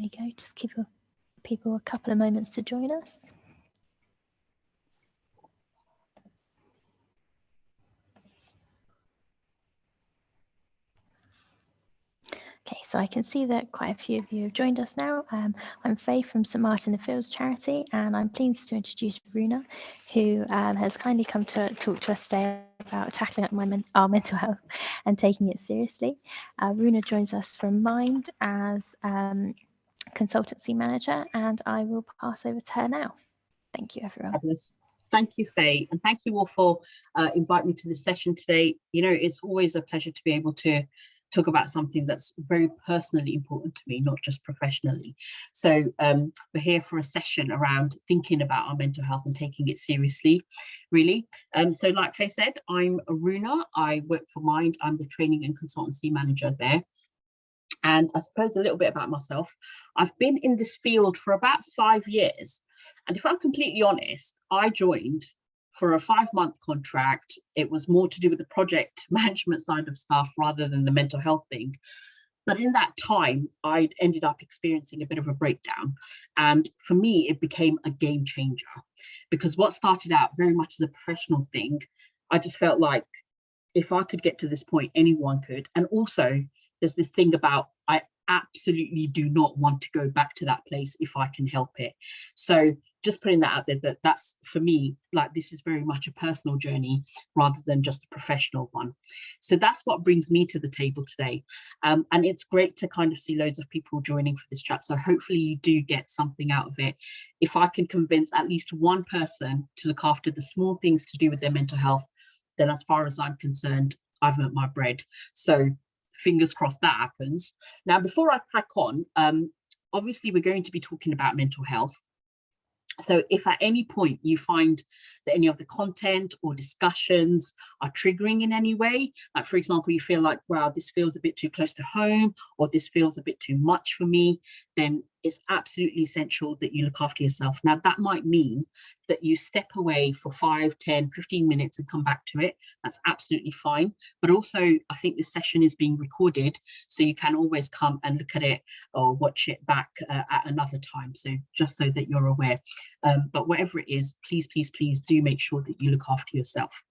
There you go. Just give people a couple of moments to join us. Okay, so I can see that quite a few of you have joined us now. I'm Faye from St Martin in the Fields charity, and I'm pleased to introduce Runa, who has kindly come to talk to us today about tackling up our mental health and taking it seriously. Runa joins us from Mind as Consultancy Manager, and I will pass over to her now. Thank you, everyone. Fabulous. Thank you, Faye, and thank you all for inviting me to this session today. You know, it's always a pleasure to be able to talk about something that's very personally important to me, not just professionally. So we're here for a session around thinking about our mental health and taking it seriously, really. So like Faye said, I'm Runa. I work for Mind. I'm the training and consultancy manager there. And I suppose a little bit about myself. I've been in this field for about 5 years. And if I'm completely honest, I joined for a 5-month contract. It was more to do with the project management side of stuff rather than the mental health thing. But in that time, I'd ended up experiencing a bit of a breakdown. And for me, it became a game changer, because what started out very much as a professional thing, I just felt like if I could get to this point, anyone could. And also, there's this thing about I absolutely do not want to go back to that place if I can help it. So just putting that out there, that's for me, like, this is very much a personal journey rather than just a professional one. So that's what brings me to the table today. And it's great to kind of see loads of people joining for this chat. So hopefully you do get something out of it. If I can convince at least one person to look after the small things to do with their mental health, then as far as I'm concerned, I've earned my bread. So fingers crossed that happens. Now, before I crack on, obviously we're going to be talking about mental health. So if at any point you find that any of the content or discussions are triggering in any way, like for example, you feel like, wow, this feels a bit too close to home, or this feels a bit too much for me, then it's absolutely essential that you look after yourself. Now, that might mean that you step away for 5, 10, 15 minutes and come back to it. That's absolutely fine. But also, I think this session is being recorded, so you can always come and look at it or watch it back at another time. So just so that you're aware. But whatever it is, please, please, please do make sure that you look after yourself.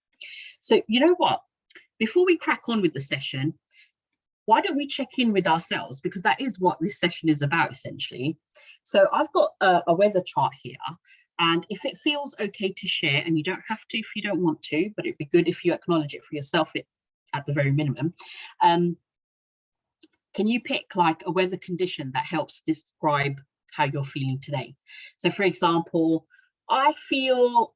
So you know what? Before we crack on with the session, why don't we check in with ourselves? Because that is what this session is about, essentially. So I've got a weather chart here. And if it feels okay to share, and you don't have to if you don't want to, but it'd be good if you acknowledge it for yourself at the very minimum. Can you pick like a weather condition that helps describe how you're feeling today? So for example, I feel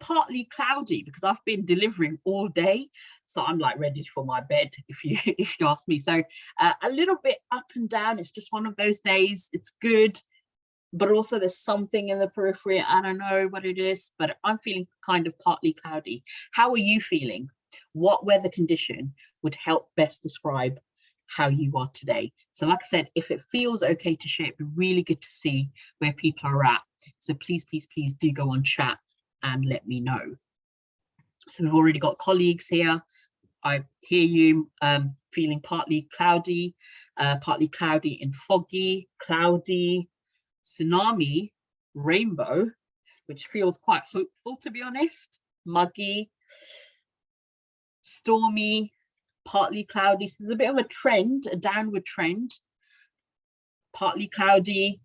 partly cloudy because I've been delivering all day, so I'm like ready for my bed, if you ask me. So a little bit up and down. It's just one of those days. It's good, but also there's something in the periphery. I don't know what it is, but I'm feeling kind of partly cloudy. How are you feeling? What weather condition would help best describe how you are today? So like I said, if it feels okay to share, it'd be really good to see where people are at. So please, please, please do go on chat and let me know. So we've already got colleagues here. I hear you feeling partly cloudy and foggy, cloudy, tsunami, rainbow, which feels quite hopeful, to be honest, muggy, stormy, partly cloudy. So there's a bit of a trend, a downward trend, partly cloudy.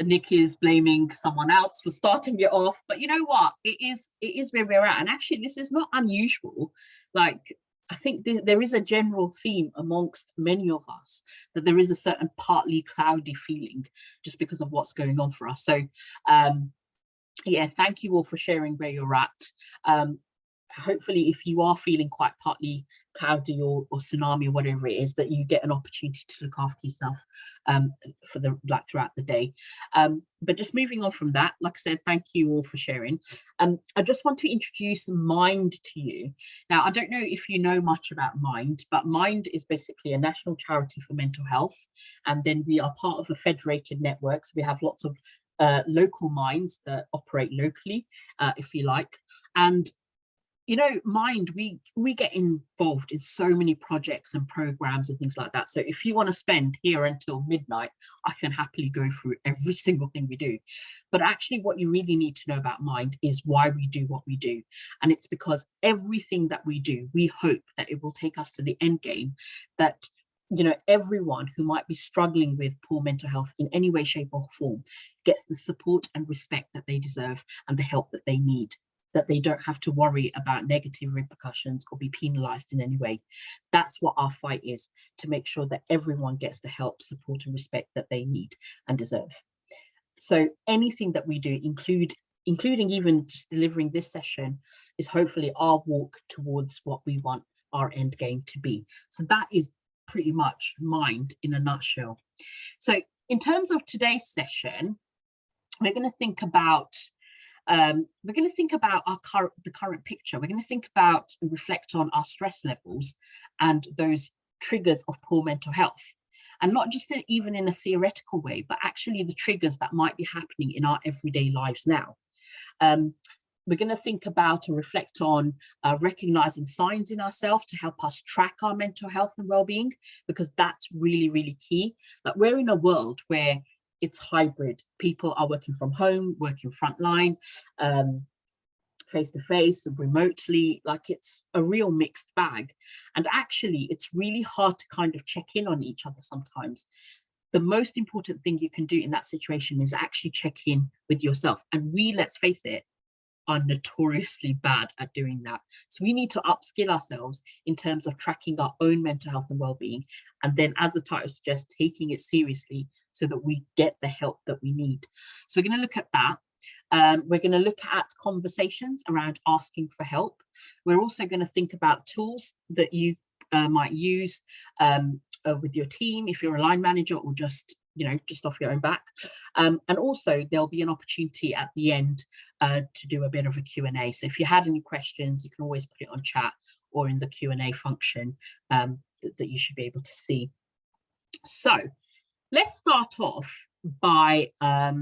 Nick is blaming someone else for starting it off, but you know what? It is where we're at. And actually, this is not unusual. Like, I think there is a general theme amongst many of us that there is a certain partly cloudy feeling just because of what's going on for us. So, yeah, thank you all for sharing where you're at. Hopefully, if you are feeling quite partly cloudy or tsunami or whatever it is, that you get an opportunity to look after yourself for throughout the day. But just moving on from that, like I said, thank you all for sharing. I just want to introduce Mind to you. Now, I don't know if you know much about Mind, but Mind is basically a national charity for mental health, and then we are part of a federated network. So we have lots of local minds that operate locally, if you like, and you know, Mind, we get involved in so many projects and programs and things like that. So if you want to spend here until midnight, I can happily go through every single thing we do. But actually, what you really need to know about Mind is why we do what we do. And it's because everything that we do, we hope that it will take us to the end game, that, you know, everyone who might be struggling with poor mental health in any way, shape, or form gets the support and respect that they deserve and the help that they need, that they don't have to worry about negative repercussions or be penalized in any way. That's what our fight is, to make sure that everyone gets the help, support, and respect that they need and deserve. So anything that we do, including even just delivering this session, is hopefully our walk towards what we want our end game to be. So that is pretty much Mind in a nutshell. So in terms of today's session, we're going to think about the current picture. We're going to think about and reflect on our stress levels and those triggers of poor mental health, and not just even in a theoretical way, but actually the triggers that might be happening in our everyday lives now. We're going to think about and reflect on recognizing signs in ourselves to help us track our mental health and well-being, because that's really, really key. That we're in a world where it's hybrid. People are working from home, working frontline, face-to-face, remotely, like it's a real mixed bag. And actually, it's really hard to kind of check in on each other sometimes. The most important thing you can do in that situation is actually check in with yourself. And we, let's face it, are notoriously bad at doing that. So we need to upskill ourselves in terms of tracking our own mental health and well-being, and then, as the title suggests, taking it seriously so that we get the help that we need. So we're going to look at that. We're going to look at conversations around asking for help. We're also going to think about tools that you might use with your team, if you're a line manager, or just off your own back. And also there'll be an opportunity at the end to do a bit of a Q&A. So if you had any questions, you can always put it on chat or in the Q&A function that you should be able to see. So let's start off by, I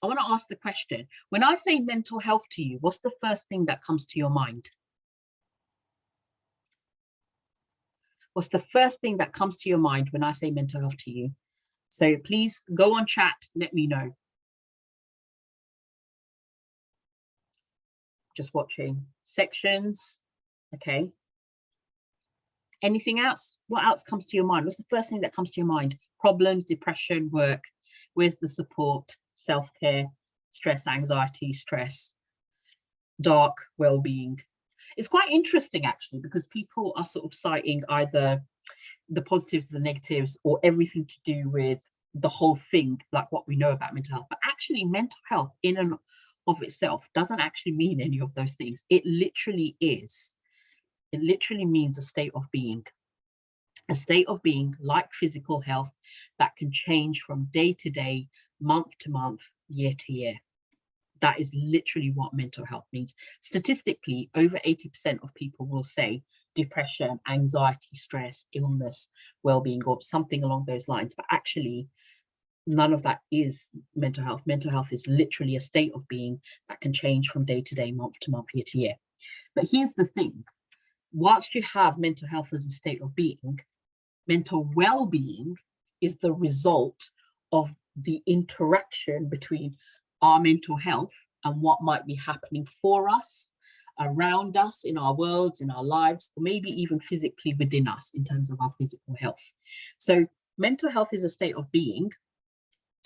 want to ask the question, when I say mental health to you, what's the first thing that comes to your mind? What's the first thing that comes to your mind when I say mental health to you? So please go on chat, let me know. Just watching sections, okay. Anything else? What else comes to your mind? What's the first thing that comes to your mind? Problems, depression, work. Where's the support? Self-care, stress, anxiety, stress, dark, well-being. It's quite interesting actually, because people are sort of citing either the positives, the negatives, or everything to do with the whole thing, like what we know about mental health. But actually, mental health in and of itself doesn't actually mean any of those things. It literally is. It literally means a state of being. A state of being like physical health that can change from day to day, month to month, year to year. That is literally what mental health means. Statistically, over 80% of people will say depression, anxiety, stress, illness, well-being, or something along those lines. But actually, none of that is mental health. Mental health is literally a state of being that can change from day to day, month to month, year to year. But here's the thing. Whilst you have mental health as a state of being, mental well-being is the result of the interaction between our mental health and what might be happening for us, around us, in our worlds, in our lives, or maybe even physically within us in terms of our physical health. So mental health is a state of being,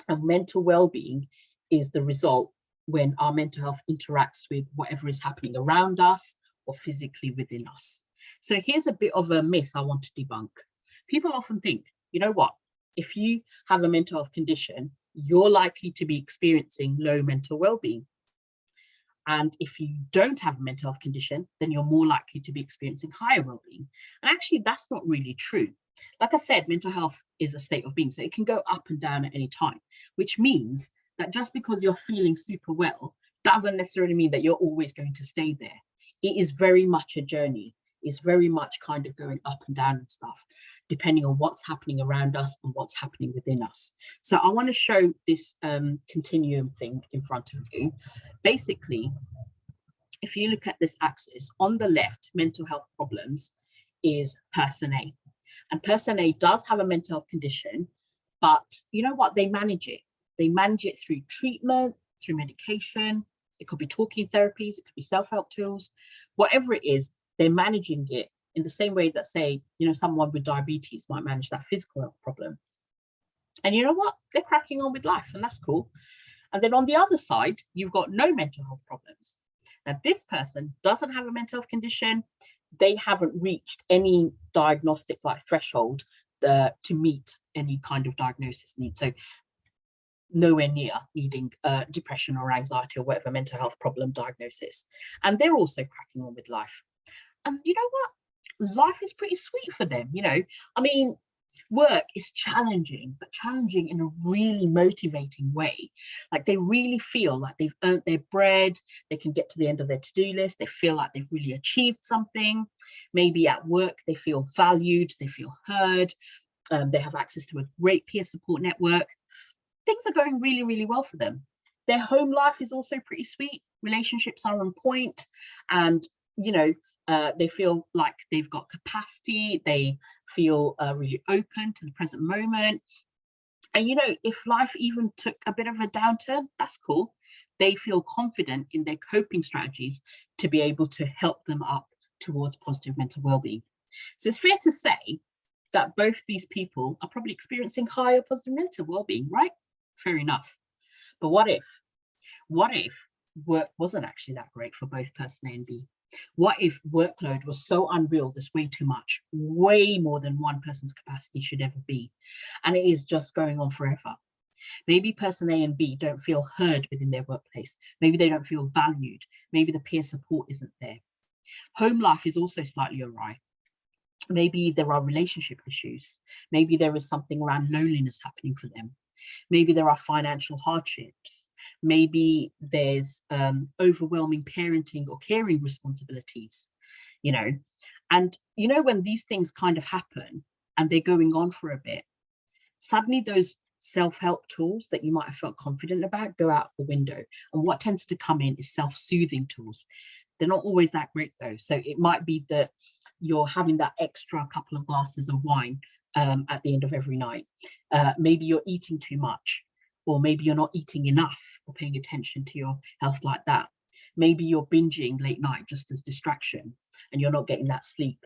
and mental well-being is the result when our mental health interacts with whatever is happening around us or physically within us. So here's a bit of a myth I want to debunk. People often think, you know what, if you have a mental health condition, you're likely to be experiencing low mental well-being. And if you don't have a mental health condition, then you're more likely to be experiencing higher well-being. And actually, that's not really true. Like I said, mental health is a state of being, so it can go up and down at any time, which means that just because you're feeling super well doesn't necessarily mean that you're always going to stay there. It is very much a journey. It's very much kind of going up and down and stuff, depending on what's happening around us and what's happening within us. So I want to show this continuum thing in front of you. Basically, if you look at this axis, on the left, mental health problems is person A. And person A does have a mental health condition, but you know what? They manage it. They manage it through treatment, through medication. It could be talking therapies, it could be self-help tools, whatever it is, they're managing it in the same way that, say, you know, someone with diabetes might manage that physical health problem. And you know what? They're cracking on with life, and that's cool. And then on the other side, you've got no mental health problems. Now, this person doesn't have a mental health condition. They haven't reached any diagnostic threshold to meet any kind of diagnosis need. So nowhere near needing depression or anxiety or whatever mental health problem diagnosis. And they're also cracking on with life. And you know what? Life is pretty sweet for them. You know, I mean, work is challenging, but challenging in a really motivating way. Like, they really feel like they've earned their bread. They can get to the end of their to-do list. They feel like they've really achieved something. Maybe at work, they feel valued, they feel heard. They have access to a great peer support network. Things are going really, really well for them. Their home life is also pretty sweet. Relationships are on point, and, you know, they feel like they've got capacity. They feel really open to the present moment. And, you know, if life even took a bit of a downturn, that's cool. They feel confident in their coping strategies to be able to help them up towards positive mental well-being. So it's fair to say that both these people are probably experiencing higher positive mental well-being, right? Fair enough. But what if work wasn't actually that great for both person A and B? What if workload was so unreal, there's way too much, way more than one person's capacity should ever be, and it is just going on forever? Maybe person A and B don't feel heard within their workplace. Maybe they don't feel valued. Maybe the peer support isn't there. Home life is also slightly awry. Maybe there are relationship issues. Maybe there is something around loneliness happening for them. Maybe there are financial hardships. Maybe there's overwhelming parenting or caring responsibilities, you know. And, you know, when these things kind of happen and they're going on for a bit, suddenly those self-help tools that you might have felt confident about go out the window. And what tends to come in is self-soothing tools. They're not always that great, though. So it might be that you're having that extra couple of glasses of wine at the end of every night. Maybe you're eating too much, or maybe you're not eating enough or paying attention to your health like that. Maybe you're binging late night just as distraction and you're not getting that sleep.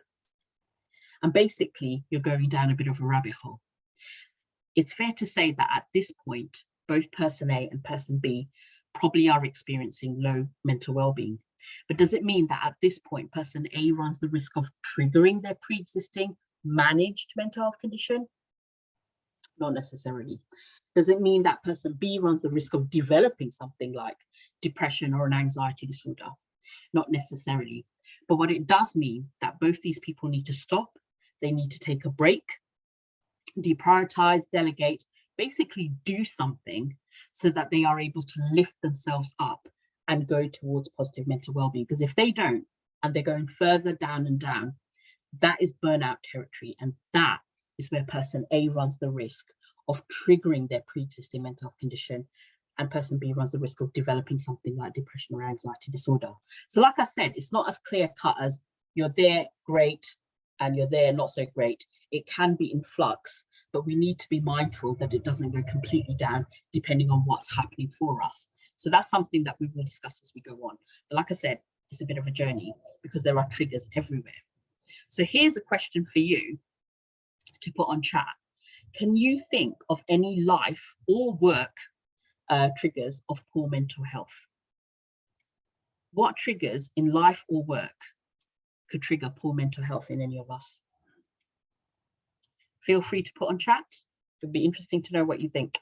And basically, you're going down a bit of a rabbit hole. It's fair to say that at this point, both person A and person B probably are experiencing low mental well-being. But does it mean that at this point, person A runs the risk of triggering their pre-existing managed mental health condition? Not necessarily. Does it mean that person B runs the risk of developing something like depression or an anxiety disorder? Not necessarily. But what it does mean that both these people need to stop. They need to take a break, deprioritize, delegate, basically do something so that they are able to lift themselves up and go towards positive mental well-being. Because if they don't, and they're going further down and down, that is burnout territory. And that is where person A runs the risk of triggering their pre-existing mental health condition, and person B runs the risk of developing something like depression or anxiety disorder. So like I said, it's not as clear cut as you're there, great, and you're there, not so great. It can be in flux, but we need to be mindful that it doesn't go completely down depending on what's happening for us. So that's something that we will discuss as we go on. But like I said, it's a bit of a journey because there are triggers everywhere. So here's a question for you to put on chat. Can you think of any life or work triggers of poor mental health? What triggers in life or work could trigger poor mental health in any of us? Feel free to put on chat. It would be interesting to know what you think.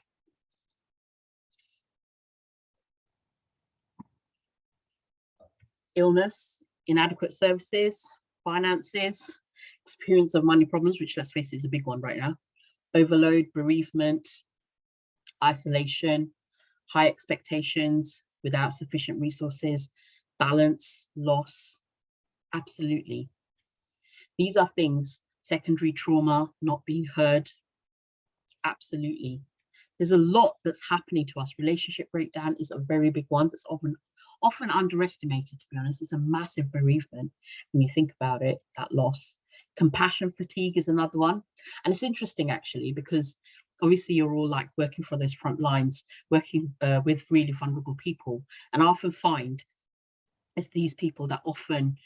Illness, inadequate services, finances, experience of money problems, which, let's face it, is a big one right now, overload, bereavement, isolation, high expectations without sufficient resources, balance, loss. Absolutely. These are things, secondary trauma, not being heard. Absolutely. There's a lot that's happening to us. Relationship breakdown is a very big one that's often underestimated, to be honest. It's a massive bereavement when you think about it, that loss. Compassion fatigue is another one. And it's interesting, actually, because obviously you're all like working for those front lines, working with really vulnerable people. And I often find it's these people that often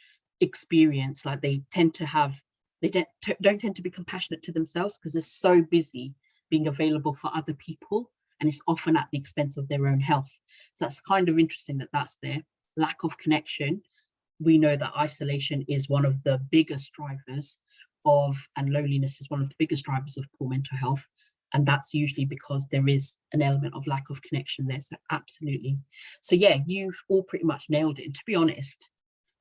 experience, like they tend to have, they don't tend to be compassionate to themselves because they're so busy being available for other people. And it's often at the expense of their own health. So that's kind of interesting that that's there. Lack of connection. We know that isolation is one of the biggest drivers of, and loneliness is one of the biggest drivers of poor mental health. And that's usually because there is an element of lack of connection there. So absolutely. So yeah, you've all pretty much nailed it. And to be honest,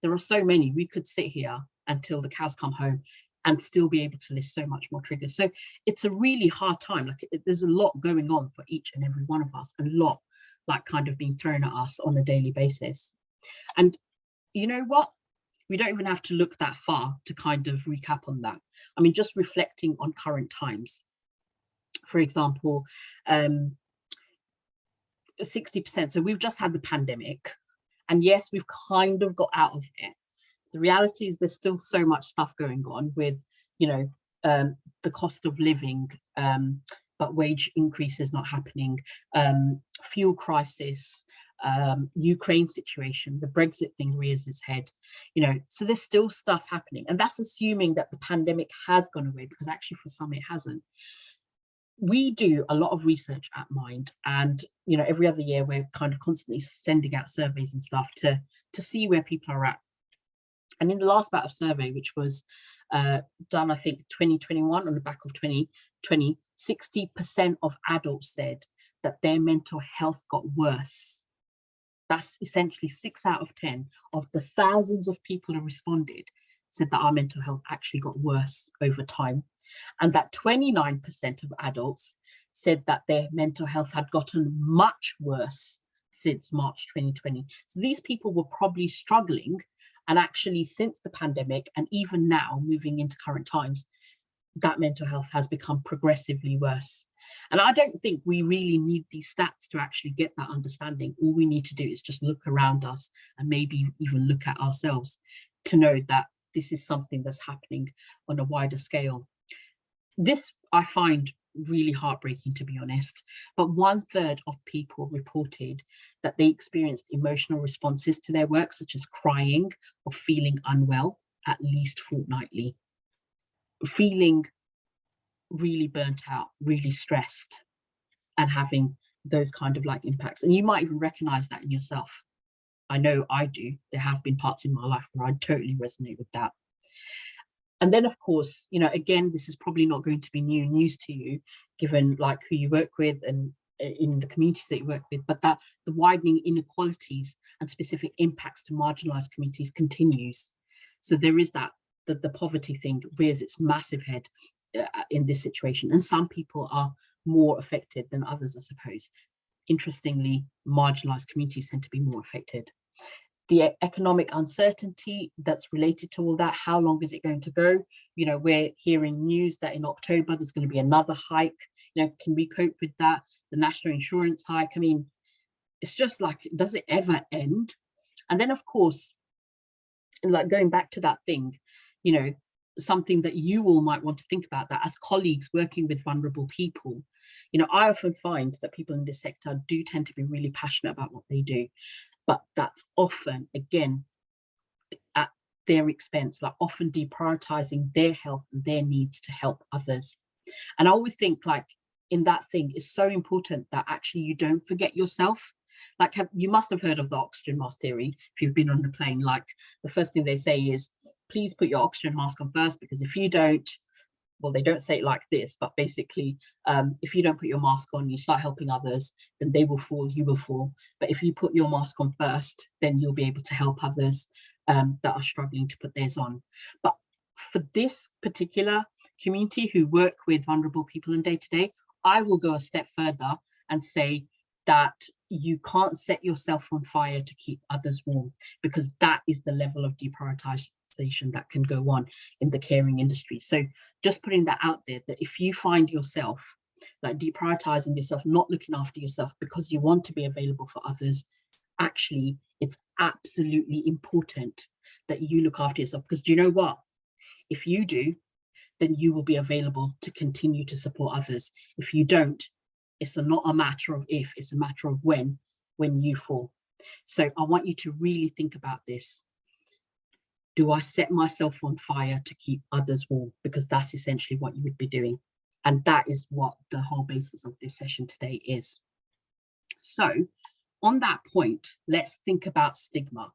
there are so many. We could sit here until the cows come home and still be able to list so much more triggers. So it's a really hard time. Like there's a lot going on for each and every one of us, and a lot like kind of being thrown at us on a daily basis. And you know what? We don't even have to look that far to kind of recap on that. I mean, just reflecting on current times. For example, 60%. So we've just had the pandemic, and yes, we've kind of got out of it. The reality is there's still so much stuff going on with, the cost of living, but wage increases not happening, fuel crisis, Ukraine situation, the Brexit thing rears its head, so there's still stuff happening. And that's assuming that the pandemic has gone away, because actually for some it hasn't. We do a lot of research at Mind, and every other year we're kind of constantly sending out surveys and stuff to see where people are at. And in the last batch of survey, which was done, I think 2021, on the back of 2020, 60% of adults said that their mental health got worse. That's essentially 6 out of 10 of the thousands of people who responded said that our mental health actually got worse over time. And that 29% of adults said that their mental health had gotten much worse since March 2020. So these people were probably struggling. And actually, since the pandemic, and even now moving into current times, that mental health has become progressively worse. And I don't think we really need these stats to actually get that understanding. All we need to do is just look around us and maybe even look at ourselves to know that this is something that's happening on a wider scale. This I find really heartbreaking, to be honest, but 1/3 of people reported that they experienced emotional responses to their work, such as crying or feeling unwell, at least fortnightly, feeling really burnt out, really stressed, and having those kind of like impacts. And you might even recognize that in yourself. I know I do. There have been parts in my life where I totally resonate with that. And then, of course, again, this is probably not going to be new news to you, given like who you work with and in the communities that you work with, but that the widening inequalities and specific impacts to marginalized communities continues. So there is that, the poverty thing rears its massive head in this situation. And some people are more affected than others, I suppose. Interestingly, marginalized communities tend to be more affected. The economic uncertainty that's related to all that, how long is it going to go? We're hearing news that in October there's going to be another hike. Can we cope with that? The national insurance hike. I mean, it's just like, does it ever end? And then, of course, like going back to that thing, something that you all might want to think about, that as colleagues working with vulnerable people, I often find that people in this sector do tend to be really passionate about what they do. But that's often, again, at their expense, like often deprioritizing their health and their needs to help others. And I always think like in that thing, it's so important that actually you don't forget yourself. Like you must have heard of the oxygen mask theory if you've been on a plane. Like the first thing they say is, please put your oxygen mask on first, because if you don't, well, they don't say it like this, but basically, if you don't put your mask on, you start helping others, then they will fall, you will fall. But if you put your mask on first, then you'll be able to help others that are struggling to put theirs on. But for this particular community who work with vulnerable people in day-to-day, I will go a step further and say that you can't set yourself on fire to keep others warm, because that is the level of deprioritization that can go on in the caring industry. So just putting that out there, that if you find yourself like deprioritizing yourself, not looking after yourself because you want to be available for others, actually it's absolutely important that you look after yourself, because do you know what? If you do, then you will be available to continue to support others. If you don't, it's not a matter of if, it's a matter of when you fall. So I want you to really think about this. Do I set myself on fire to keep others warm? Because that's essentially what you would be doing. And that is what the whole basis of this session today is. So on that point, let's think about stigma,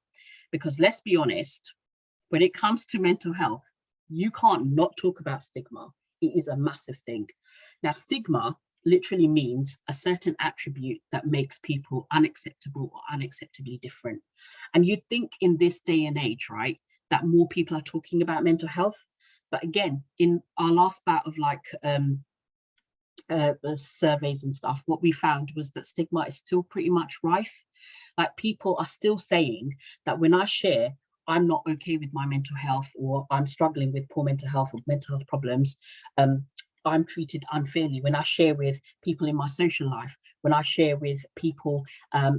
because let's be honest, when it comes to mental health, you can't not talk about stigma. It is a massive thing. Now, stigma literally means a certain attribute that makes people unacceptable or unacceptably different. And you'd think in this day and age, right, that more people are talking about mental health. But again, in our last bout of surveys and stuff, what we found was that stigma is still pretty much rife. Like, people are still saying that when I share I'm not okay with my mental health, or I'm struggling with poor mental health or mental health problems, I'm treated unfairly. When I share with people in my social life, when I share with people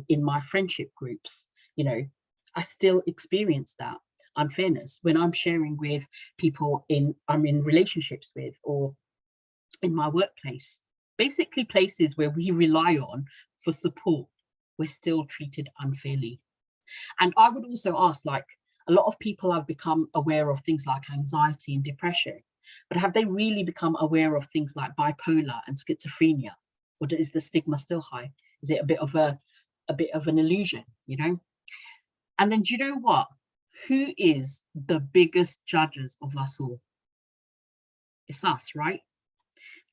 in my friendship groups, you know, I still experience that unfairness. When I'm sharing with people I'm in relationships with, or in my workplace, basically places where we rely on for support, we're still treated unfairly. And I would also ask, like, a lot of people have become aware of things like anxiety and depression, but have they really become aware of things like bipolar and schizophrenia? Or is the stigma still high? Is it a bit of an illusion, you know? And then, do you know what? Who is the biggest judges of us all? It's us, right?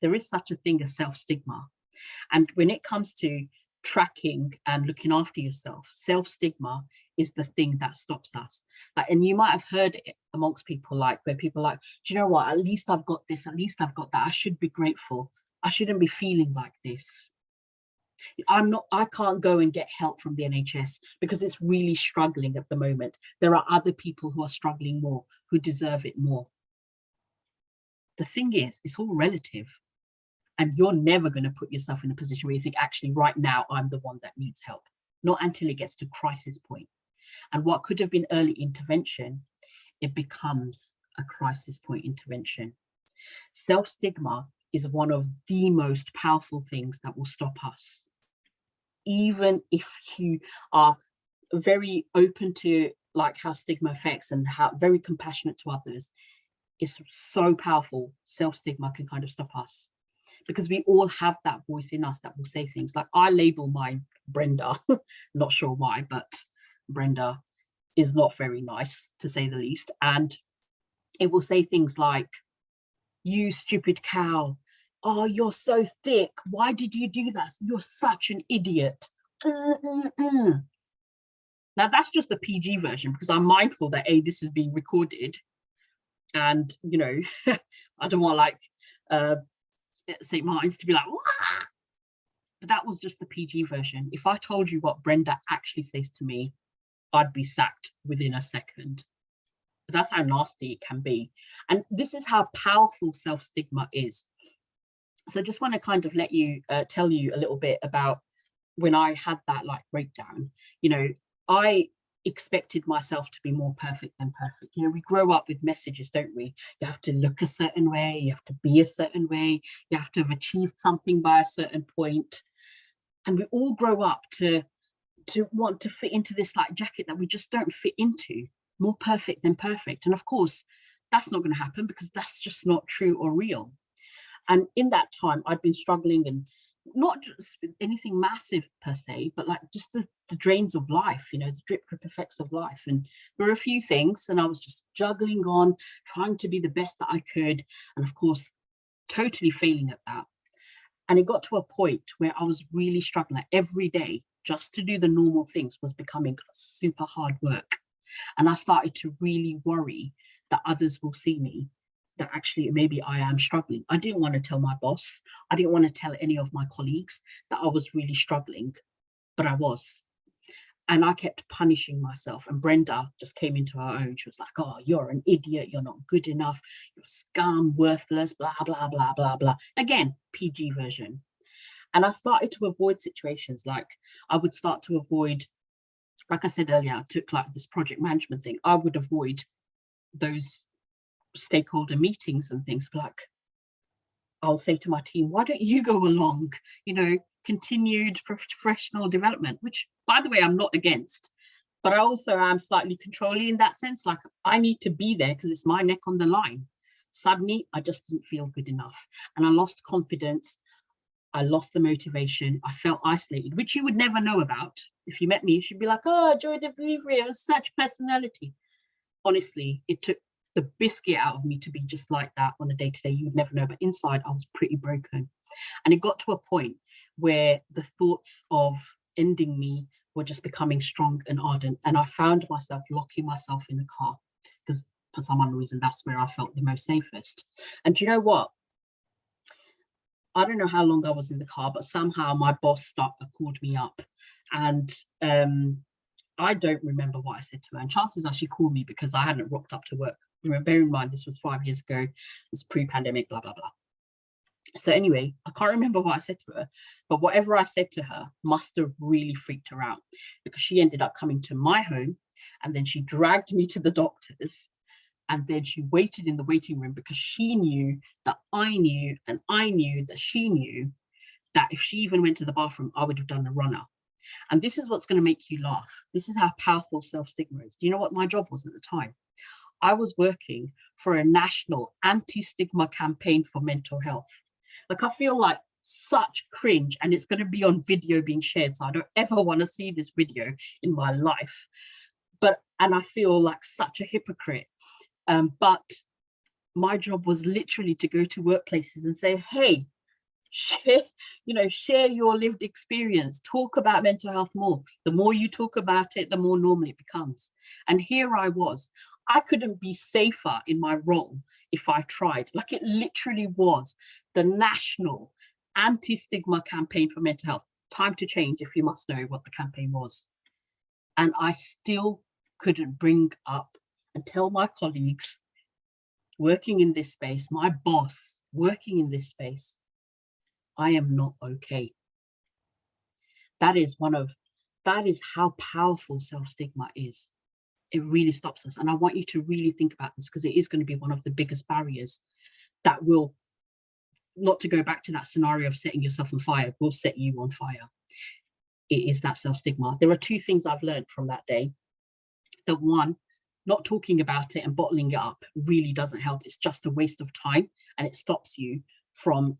There is such a thing as self-stigma. And when it comes to tracking and looking after yourself, self-stigma is the thing that stops us. Like, and you might have heard it amongst people, like, where people are like, do you know what, at least I've got this, at least I've got that, I should be grateful, I shouldn't be feeling like this. I can't go and get help from the NHS because it's really struggling at the moment. There are other people who are struggling more, who deserve it more. The thing is, it's all relative. And you're never going to put yourself in a position where you think, actually, right now, I'm the one that needs help. Not until it gets to crisis point. And what could have been early intervention, it becomes a crisis point intervention. Self-stigma is one of the most powerful things that will stop us. Even if you are very open to like how stigma affects and how very compassionate to others, it's so powerful. Self-stigma can kind of stop us, because we all have that voice in us that will say things like, I label mine Brenda, not sure why, but Brenda is not very nice, to say the least. And it will say things like, you stupid cow, oh, you're so thick, why did you do that, you're such an idiot. Now that's just the PG version, because I'm mindful that this is being recorded, and you know, I don't want like St. Martin's to be like, wah! But that was just the PG version. If I told you what Brenda actually says to me, I'd be sacked within a second. But that's how nasty it can be. And this is how powerful self-stigma is. So I just want to kind of let you tell you a little bit about when I had that like breakdown. You know, I expected myself to be more perfect than perfect. You know, we grow up with messages, don't we? You have to look a certain way, you have to be a certain way, you have to have achieved something by a certain point. And we all grow up to want to fit into this like jacket that we just don't fit into, more perfect than perfect. And of course, that's not going to happen, because that's just not true or real. And in that time, I'd been struggling, and not just anything massive per se, but like just the drains of life, you know, the drip effects of life. And there were a few things, and I was just juggling on, trying to be the best that I could. And of course, totally failing at that. And it got to a point where I was really struggling. Like, every day, just to do the normal things was becoming super hard work. And I started to really worry that others will see me, that actually maybe I am struggling. I didn't want to tell my boss. I didn't want to tell any of my colleagues that I was really struggling, but I was. And I kept punishing myself. And Brenda just came into her own. She was like, oh, you're an idiot. You're not good enough. You're scum, worthless, blah, blah, blah, blah, blah. Again, PG version. And I started to avoid situations. Like, I would start to avoid like I said earlier, I took like this project management thing. I would avoid those stakeholder meetings and things. Like, I'll say to my team, why don't you go along? You know, continued professional development, which, by the way, I'm not against. But I also am slightly controlling in that sense. Like, I need to be there because it's my neck on the line. Suddenly, I just didn't feel good enough. And I lost confidence. I lost the motivation. I felt isolated, which you would never know about. If you met me, you'd be like, oh, Joy de Vivre, it was such personality. Honestly, it took the biscuit out of me to be just like that on a day-to-day. You would never know. But inside, I was pretty broken. And it got to a point where the thoughts of ending me were just becoming strong and ardent. And I found myself locking myself in the car because for some unknown reason, that's where I felt the most safest. And do you know what? I don't know how long I was in the car, but somehow my boss called me up, and I don't remember what I said to her. And chances are she called me because I hadn't rocked up to work. Bear in mind, this was 5 years ago. It was pre-pandemic, blah, blah, blah. So anyway, I can't remember what I said to her, but whatever I said to her must have really freaked her out, because she ended up coming to my home, and then she dragged me to the doctors. And then she waited in the waiting room because she knew that I knew, and I knew that she knew that if she even went to the bathroom, I would have done a runner. And this is what's going to make you laugh. This is how powerful self-stigma is. Do you know what my job was at the time? I was working for a national anti-stigma campaign for mental health. Like, I feel like such cringe, and it's going to be on video being shared, so I don't ever want to see this video in my life. And I feel like such a hypocrite. But my job was literally to go to workplaces and say, hey, share your lived experience, talk about mental health more. The more you talk about it, the more normal it becomes. And here I was. I couldn't be safer in my role if I tried. Like, it literally was the national anti-stigma campaign for mental health. Time to change, if you must know what the campaign was. And I still couldn't bring up and tell my colleagues working in this space, my boss working in this space, I am not okay. That is how powerful self-stigma is. It really stops us. And I want you to really think about this, because it is going to be one of the biggest barriers that will, not to go back to that scenario of setting yourself on fire, will set you on fire. It is that self-stigma. There are two things I've learned from that day. The one, not talking about it and bottling it up really doesn't help. It's just a waste of time, and it stops you from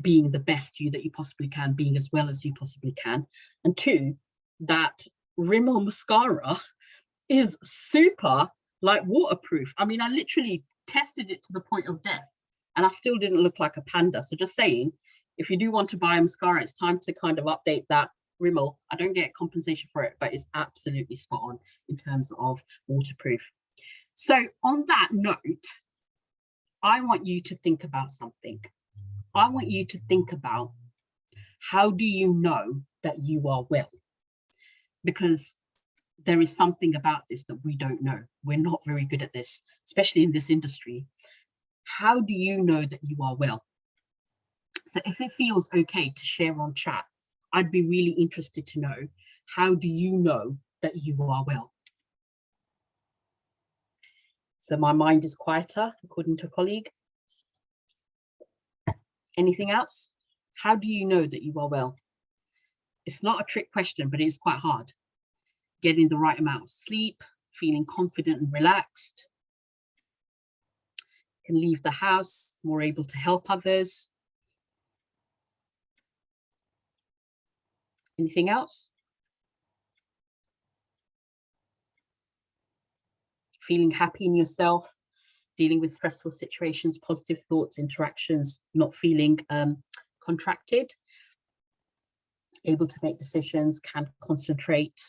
being the best you that you possibly can, being as well as you possibly can. And two, that Rimmel mascara is super like waterproof. I mean, I literally tested it to the point of death, and I still didn't look like a panda. So just saying, if you do want to buy a mascara, it's time to kind of update that. Rimmel, I don't get compensation for it, but it's absolutely spot on in terms of waterproof. So on that note, I want you to think about something. I want you to think about, how do you know that you are well? Because there is something about this that we don't know. We're not very good at this, especially in this industry. How do you know that you are well? So if it feels okay to share on chat, I'd be really interested to know, how do you know that you are well? So my mind is quieter, according to a colleague. Anything else? How do you know that you are well? It's not a trick question, but it is quite hard. Getting the right amount of sleep, feeling confident and relaxed. Can leave the house, more able to help others. Anything else? Feeling happy in yourself, dealing with stressful situations, positive thoughts, interactions, not feeling contracted, able to make decisions, can concentrate,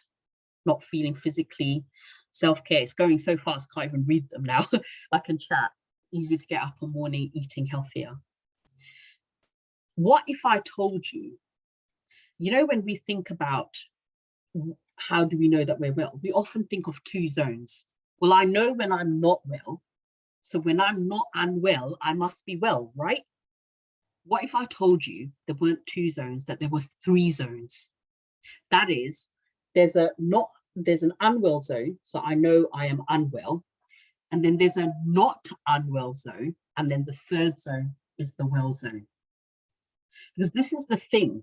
not feeling physically. Self-care, it's going so fast, can't even read them now. I can chat. Easy to get up in the morning, eating healthier. What if I told you, you know, when we think about how do we know that we're well, we often think of two zones. Well, I know when I'm not well, so when I'm not unwell, I must be well, right? What if I told you there weren't two zones, that there were three zones? That is, there's an unwell zone. So I know I am unwell. And then there's a not unwell zone. And then the third zone is the well zone. Because this is the thing.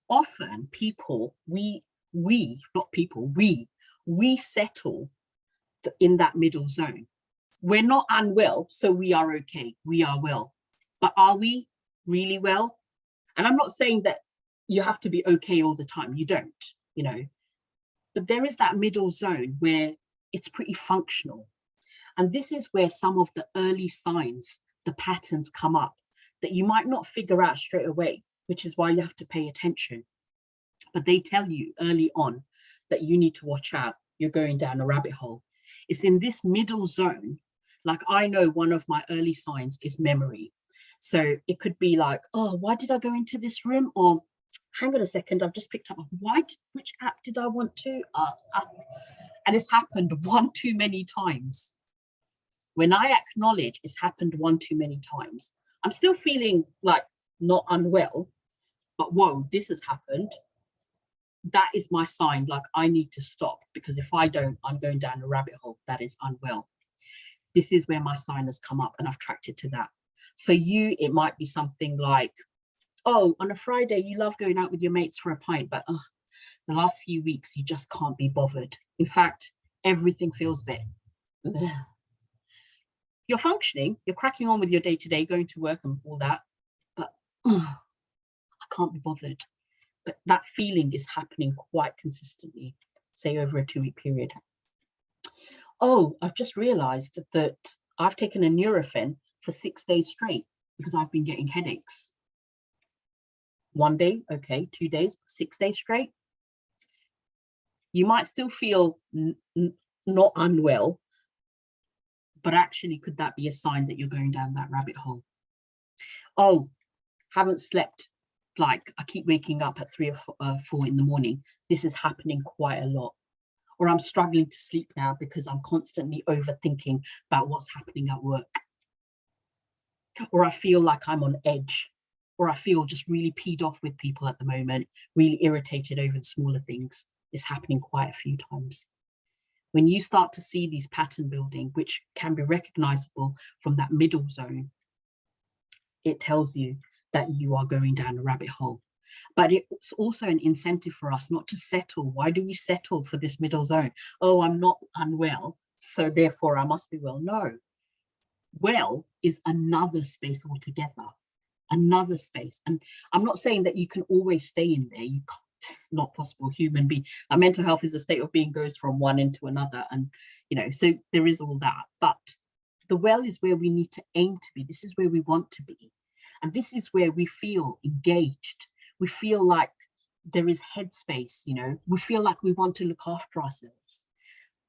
Often people, we settle in that middle zone. We're not unwell, so we are okay. We are well. But are we really well? And I'm not saying that you have to be okay all the time. You don't, you know. But there is that middle zone where it's pretty functional. And this is where some of the early signs, the patterns come up that you might not figure out straight away, which is why you have to pay attention. But they tell you early on that you need to watch out. You're going down a rabbit hole. It's in this middle zone. Like, I know one of my early signs is memory. So it could be like, oh, why did I go into this room? Or hang on a second, I've just picked up, which app did I want to? And it's happened one too many times. When I acknowledge it's happened one too many times, I'm still feeling like not unwell, but whoa, this has happened. That is my sign, like I need to stop, because if I don't, I'm going down a rabbit hole that is unwell. This is where my sign has come up, and I've tracked it to that. For you, it might be something like, oh, on a Friday, you love going out with your mates for a pint, but the last few weeks, you just can't be bothered. In fact, everything feels a bit. You're functioning, you're cracking on with your day-to-day, going to work and all that, but I can't be bothered. But that feeling is happening quite consistently, say over a 2-week period. Oh, I've just realized that I've taken a Nurofen for 6 days straight because I've been getting headaches. 1 day, okay, 2 days, 6 days straight. You might still feel not unwell, but actually, could that be a sign that you're going down that rabbit hole? Oh, haven't slept. Like, I keep waking up at 3 or 4 in the morning. This is happening quite a lot. Or I'm struggling to sleep now because I'm constantly overthinking about what's happening at work. Or I feel like I'm on edge. Or I feel just really peed off with people at the moment, really irritated over the smaller things. It's happening quite a few times. When you start to see these pattern building, which can be recognizable from that middle zone, it tells you that you are going down a rabbit hole. But it's also an incentive for us not to settle. Why do we settle for this middle zone? Oh, I'm not unwell, so therefore I must be well. No. Well is another space altogether, another space. And I'm not saying that you can always stay in there. You can't. It's not possible. Human being, our mental health is a state of being, goes from one into another, and so there is all that. But the well is where we need to aim to be. This is where we want to be, and this is where we feel engaged. We feel like there is headspace. We feel like we want to look after ourselves.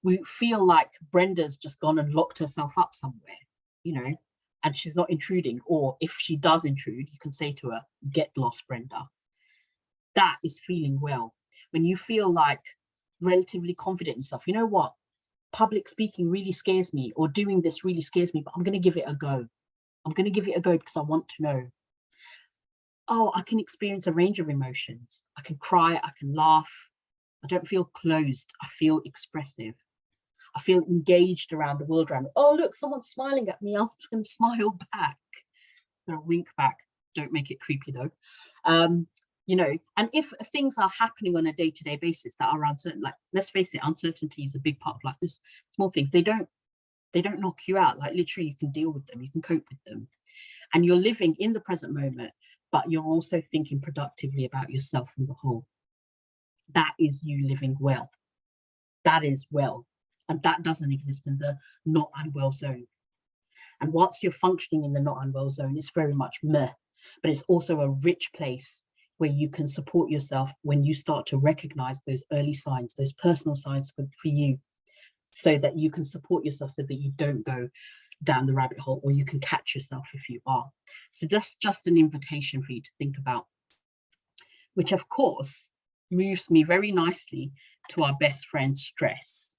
We feel like Brenda's just gone and locked herself up somewhere, and she's not intruding. Or if she does intrude, you can say to her, "Get lost, Brenda." That is feeling well. When you feel like relatively confident in yourself, you know what? Public speaking really scares me, or doing this really scares me, but I'm going to give it a go. I'm going to give it a go because I want to know. Oh, I can experience a range of emotions. I can cry, I can laugh. I don't feel closed. I feel expressive. I feel engaged around the world around me. Oh, look, someone's smiling at me. I'm just going to smile back. I'm going to wink back. Don't make it creepy though. And if things are happening on a day-to-day basis that are uncertain, like, let's face it, uncertainty is a big part of life. This small things, they don't knock you out. Like, literally, you can deal with them, you can cope with them, and you're living in the present moment, but you're also thinking productively about yourself and the whole. That is you living well. That is well, and that doesn't exist in the not unwell zone. And once you're functioning in the not unwell zone, it's very much meh, but it's also a rich place where you can support yourself when you start to recognize those early signs, those personal signs for you, so that you can support yourself so that you don't go down the rabbit hole, or you can catch yourself if you are. So just an invitation for you to think about, which of course moves me very nicely to our best friend, stress.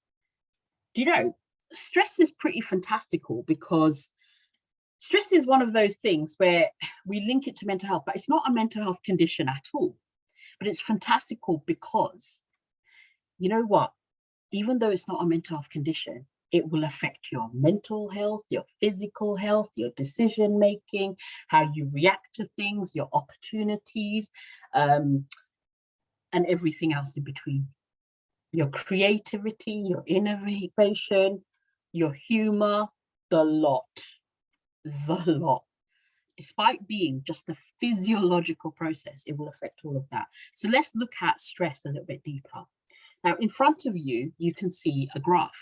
Do you know, stress is pretty fantastical, because stress is one of those things where we link it to mental health, but it's not a mental health condition at all. But it's fantastical because you know what? Even though it's not a mental health condition, it will affect your mental health, your physical health, your decision making, how you react to things, your opportunities, and everything else in between. Your creativity, your innovation, your humor, the lot, the lot. Despite being just a physiological process, it will affect all of that. So let's look at stress a little bit deeper. Now, in front of you, you can see a graph.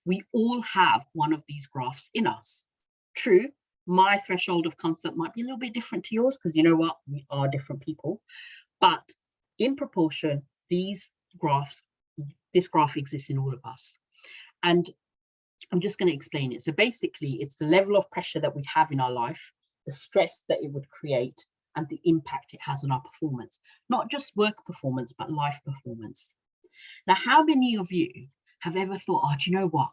We all have one of these graphs in us. True, my threshold of comfort might be a little bit different to yours, because you know what? We are different people. But in proportion, this graph exists in all of us. And I'm just going to explain it. So basically, it's the level of pressure that we have in our life, the stress that it would create, and the impact it has on our performance. Not just work performance, but life performance. Now, how many of you have ever thought, oh, do you know what?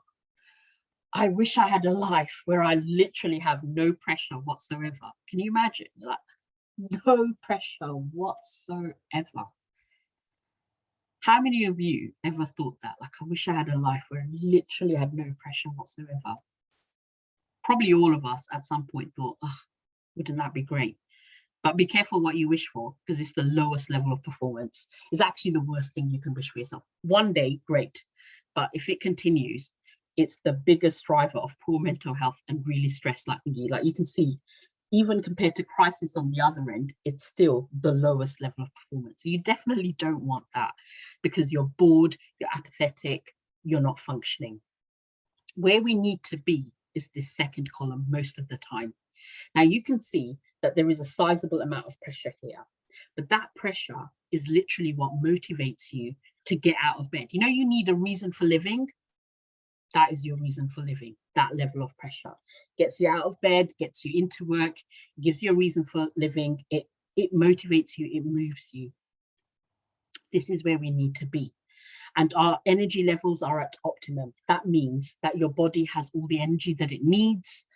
I wish I had a life where I literally have no pressure whatsoever. Can you imagine? Like, no pressure whatsoever. How many of you ever thought that? Like, I wish I had a life where I literally had no pressure whatsoever. Probably all of us at some point thought, oh, wouldn't that be great? But be careful what you wish for, because it's the lowest level of performance. It's actually the worst thing you can wish for yourself. One day, great. But if it continues, it's the biggest driver of poor mental health and really stress. Like you can see, even compared to crisis on the other end, it's still the lowest level of performance. So you definitely don't want that, because you're bored, you're apathetic, you're not functioning. Where we need to be is this second column most of the time. Now you can see that there is a sizable amount of pressure here, but that pressure is literally what motivates you to get out of bed. You know, you need a reason for living. That is your reason for living. That level of pressure gets you out of bed, gets you into work, gives you a reason for living. It motivates you, it moves you. This is where we need to be. And our energy levels are at optimum. That means that your body has all the energy that it needs.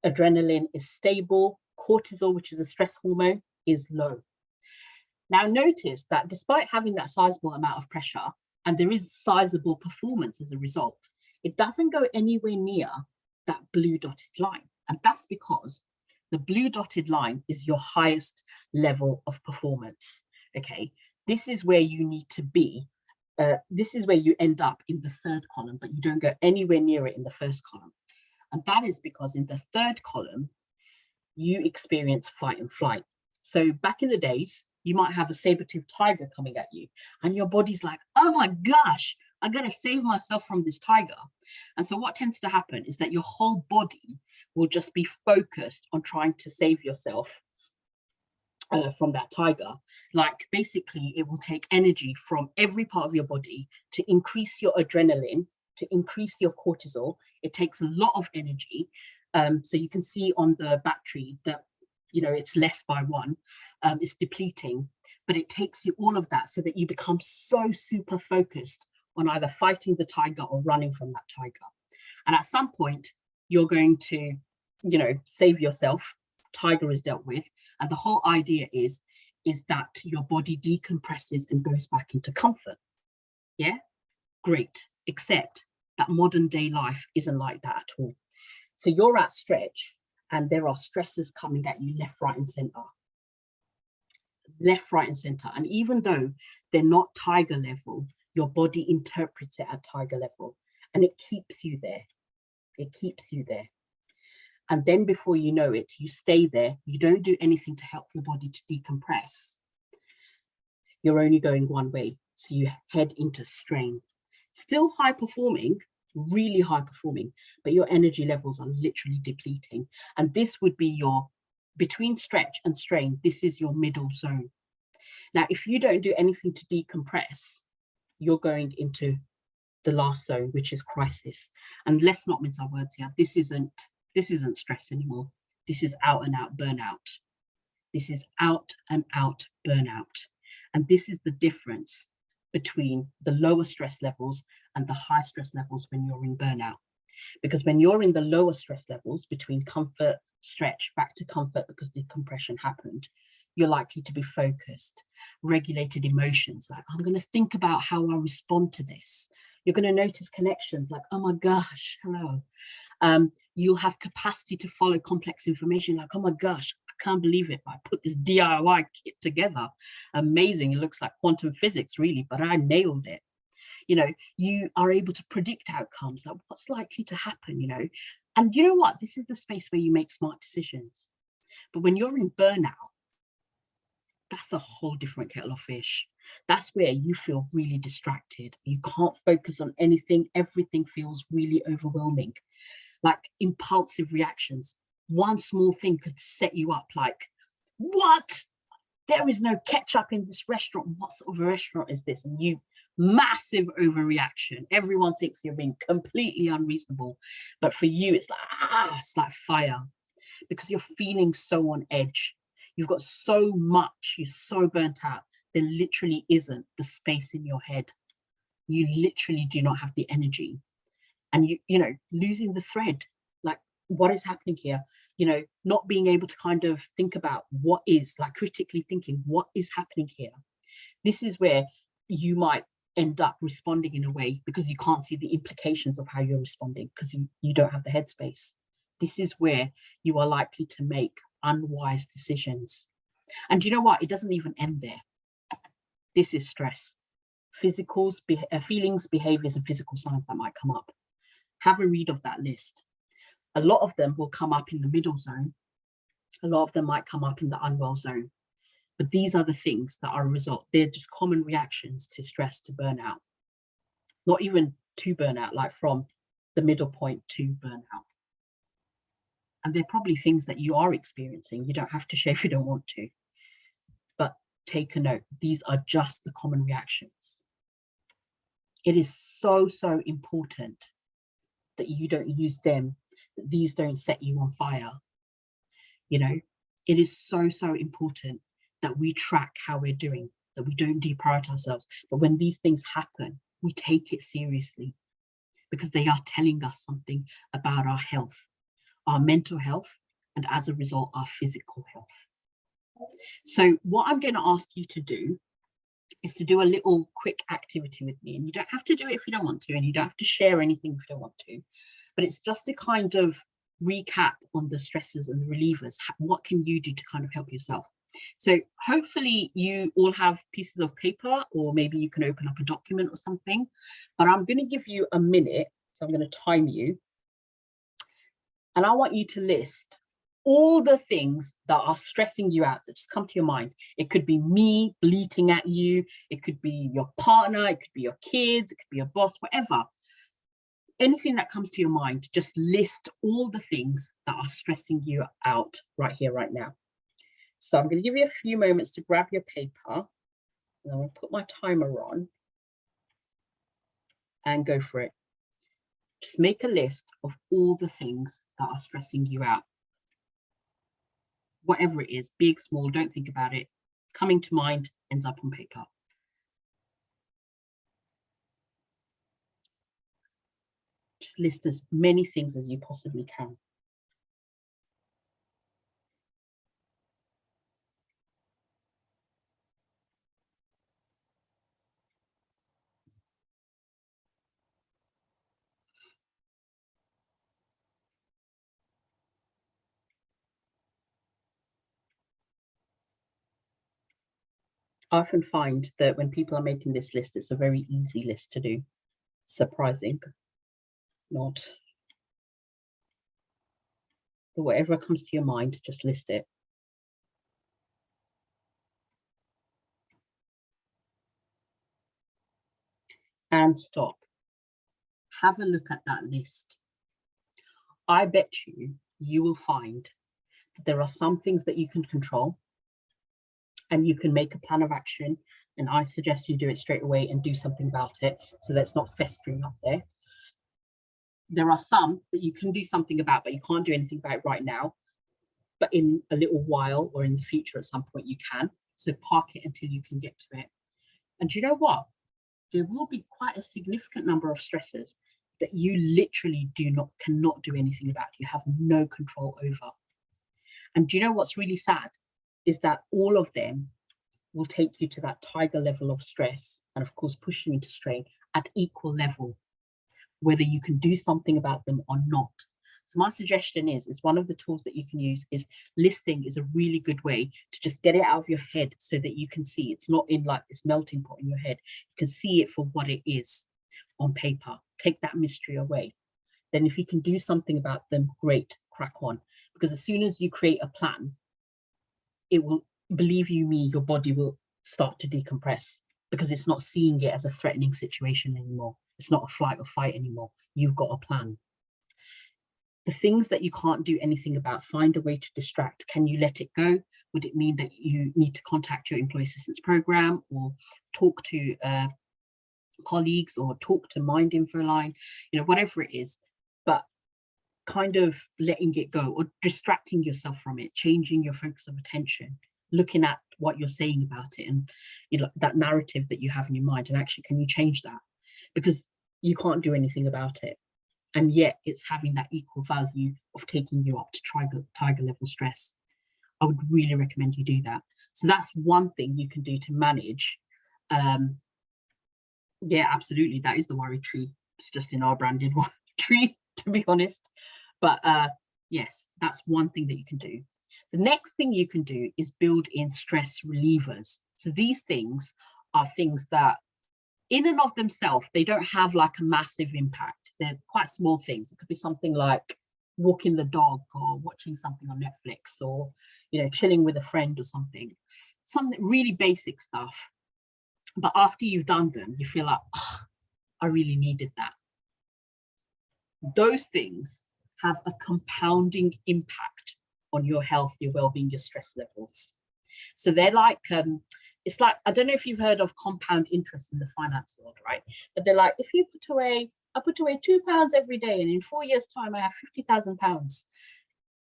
Adrenaline is stable. Cortisol, which is a stress hormone, is low. Now notice that despite having that sizable amount of pressure, and there is sizable performance as a result, it doesn't go anywhere near that blue dotted line. And that's because the blue dotted line is your highest level of performance. Okay, this is where you need to be. This is where you end up in the third column, but you don't go anywhere near it in the first column. And that is because in the third column, you experience fight and flight. So back in the days, you might have a saber-toothed tiger coming at you, and your body's like, oh my gosh, I gotta save myself from this tiger. And so what tends to happen is that your whole body will just be focused on trying to save yourself from that tiger. Like basically, it will take energy from every part of your body to increase your adrenaline, to increase your cortisol. It takes a lot of energy. So you can see on the battery that, you know, it's less by one, it's depleting, but it takes you all of that so that you become so super focused on either fighting the tiger or running from that tiger. And at some point, you're going to, you know, save yourself. Tiger is dealt with. And the whole idea is that your body decompresses and goes back into comfort. Yeah, great. Except that modern day life isn't like that at all. So you're at stretch and there are stresses coming at you left, right, and center. Left, right, and center. And even though they're not tiger level, your body interprets it at tiger level, and it keeps you there. It keeps you there. And then before you know it, you stay there. You don't do anything to help your body to decompress. You're only going one way. So you head into strain. Still high performing, really high performing, but your energy levels are literally depleting. And this would be your, between stretch and strain, this is your middle zone. Now, if you don't do anything to decompress, you're going into the last zone, which is crisis. And let's not mince our words here. This isn't stress anymore. This is out and out burnout. This is out and out burnout. And this is the difference between the lower stress levels and the high stress levels when you're in burnout. Because when you're in the lower stress levels, between comfort, stretch, back to comfort because decompression happened, you're likely to be focused. Regulated emotions, like, I'm going to think about how I respond to this. You're going to notice connections like, oh my gosh, hello. You'll have capacity to follow complex information like, oh my gosh, I can't believe it. I put this DIY kit together. Amazing. It looks like quantum physics, really, but I nailed it. You know, you are able to predict outcomes, like what's likely to happen, you know. And you know what? This is the space where you make smart decisions. But when you're in burnout, that's a whole different kettle of fish. That's where you feel really distracted. You can't focus on anything. Everything feels really overwhelming, like impulsive reactions. One small thing could set you up like, what? There is no ketchup in this restaurant. What sort of a restaurant is this? And you, massive overreaction. Everyone thinks you're being completely unreasonable. But for you, it's like fire, because you're feeling so on edge. You've got so much, you're so burnt out. There literally isn't the space in your head. You literally do not have the energy. And you know, losing the thread, like, what is happening here? You know, not being able to kind of think about what is, like, critically thinking, what is happening here? This is where you might end up responding in a way because you can't see the implications of how you're responding, because you don't have the headspace. This is where you are likely to make unwise decisions. And you know what? It doesn't even end there. This is stress. Physicals, feelings, behaviors, and physical signs that might come up. Have a read of that list. A lot of them will come up in the middle zone. A lot of them might come up in the unwell zone. But these are the things that are a result. They're just common reactions to stress, to burnout. Not even to burnout, like from the middle point to burnout. And they're probably things that you are experiencing. You don't have to share if you don't want to. But take a note. These are just the common reactions. It is so, so important that you don't use them, that these don't set you on fire. You know, it is so, so important that we track how we're doing, that we don't deprioritize ourselves. But when these things happen, we take it seriously, because they are telling us something about our health, our mental health, and as a result, our physical health. So what I'm going to ask you to do is to do a little quick activity with me. And you don't have to do it if you don't want to, and you don't have to share anything if you don't want to, but it's just to kind of recap on the stresses and the relievers. What can you do to kind of help yourself? So hopefully you all have pieces of paper, or maybe you can open up a document or something, but I'm going to give you a minute. So I'm going to time you. And I want you to list all the things that are stressing you out, that just come to your mind. It could be me bleating at you. It could be your partner. It could be your kids. It could be your boss, whatever. Anything that comes to your mind, just list all the things that are stressing you out right here, right now. So I'm going to give you a few moments to grab your paper. And I'm going to put my timer on and go for it. Just make a list of all the things that are stressing you out. Whatever it is, big, small, don't think about it. Coming to mind ends up on paper. Just list as many things as you possibly can. I often find that when people are making this list, it's a very easy list to do. Surprising, not. But whatever comes to your mind, just list it. And stop. Have a look at that list. I bet you will find that there are some things that you can control, and you can make a plan of action. And I suggest you do it straight away and do something about it, so that it's not festering up there. There are some that you can do something about, but you can't do anything about it right now. But in a little while, or in the future at some point, you can. So park it until you can get to it. And you know what? There will be quite a significant number of stresses that you literally cannot do anything about. You have no control over. And do you know what's really sad? is that all of them will take you to that tiger level of stress, and of course push you into strain at equal level, whether you can do something about them or not. So my suggestion is one of the tools that you can use is listing is a really good way to just get it out of your head so that you can see it's not in like this melting pot in your head. You can see it for what it is on paper. Take that mystery away. Then if you can do something about them, great, crack on. Because as soon as you create a plan, it will, believe you me, your body will start to decompress because it's not seeing it as a threatening situation anymore. It's not a flight or fight anymore. You've got a plan. The things that you can't do anything about, find a way to distract. Can you let it go? Would it mean that you need to contact your employee assistance program or talk to colleagues or talk to Mind Infoline, you know, whatever it is, but kind of letting it go or distracting yourself from it, changing your focus of attention, looking at what you're saying about it and, you know, that narrative that you have in your mind, and actually, can you change that? Because you can't do anything about it. And yet it's having that equal value of taking you up to tiger level stress. I would really recommend you do that. So that's one thing you can do to manage. Yeah, absolutely. That is the worry tree. It's just in our branded worry tree, to be honest. But yes, that's one thing that you can do. The next thing you can do is build in stress relievers. So these things are things that in and of themselves, they don't have like a massive impact. They're quite small things. It could be something like walking the dog or watching something on Netflix or, you know, chilling with a friend or something really basic stuff. But after you've done them, you feel like, oh, I really needed that. Those things have a compounding impact on your health, your well-being, your stress levels. So they're like, it's like, I don't know if you've heard of compound interest in the finance world, right? But they're like, if you I put away £2 every day, and in 4 years' time, I have £50,000.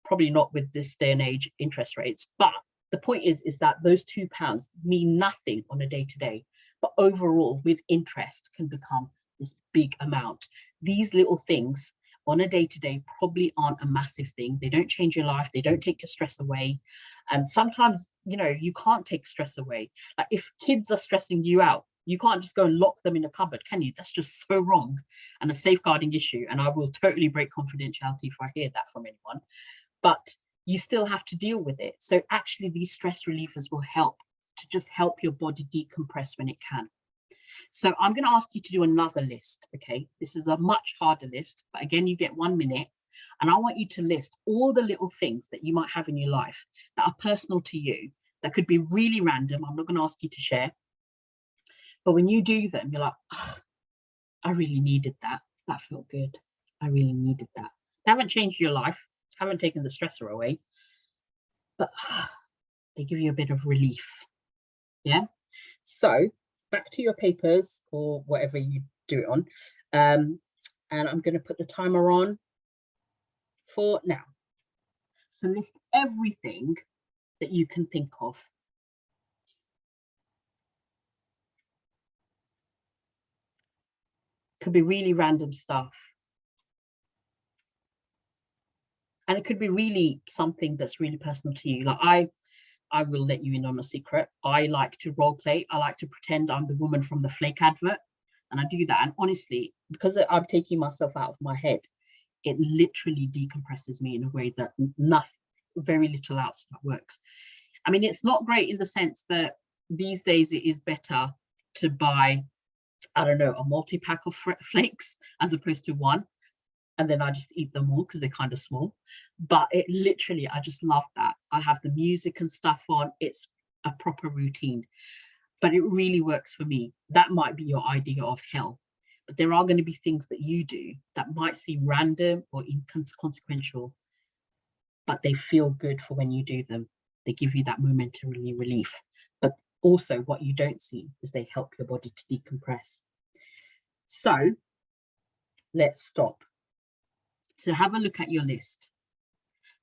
Probably not with this day and age interest rates, but the point is that those £2 mean nothing on a day-to-day, but overall, with interest, can become this big amount. These little things on a day-to-day probably aren't a massive thing. They don't change your life. They don't take your stress away. And sometimes, you know, you can't take stress away. Like if kids are stressing you out, you can't just go and lock them in a cupboard, can you? That's just so wrong and a safeguarding issue. And I will totally break confidentiality if I hear that from anyone. But you still have to deal with it. So actually, these stress relievers will help to just help your body decompress when it can. So I'm going to ask you to do another list, okay? This is a much harder list, but again, you get 1 minute. And I want you to list all the little things that you might have in your life that are personal to you, that could be really random. I'm not going to ask you to share. But when you do them, you're like, oh, I really needed that. That felt good. I really needed that. They haven't changed your life, haven't taken the stressor away, but they give you a bit of relief. Yeah. So back to your papers or whatever you do it on. And I'm going to put the timer on for now. So list everything that you can think of. Could be really random stuff. And it could be really something that's really personal to you. Like I will let you in on a secret. I like to role play. I like to pretend I'm the woman from the Flake advert. And I do that. And honestly, because I'm taking myself out of my head, it literally decompresses me in a way that very little else works. I mean, it's not great in the sense that these days it is better to buy, I don't know, a multi-pack of flakes as opposed to one. And then I just eat them all because they're kind of small. But it literally, I just love that. I have the music and stuff on. It's a proper routine. But it really works for me. That might be your idea of hell. But there are going to be things that you do that might seem random or inconsequential, but they feel good for when you do them. They give you that momentary relief. But also what you don't see is they help your body to decompress. So let's stop. So have a look at your list.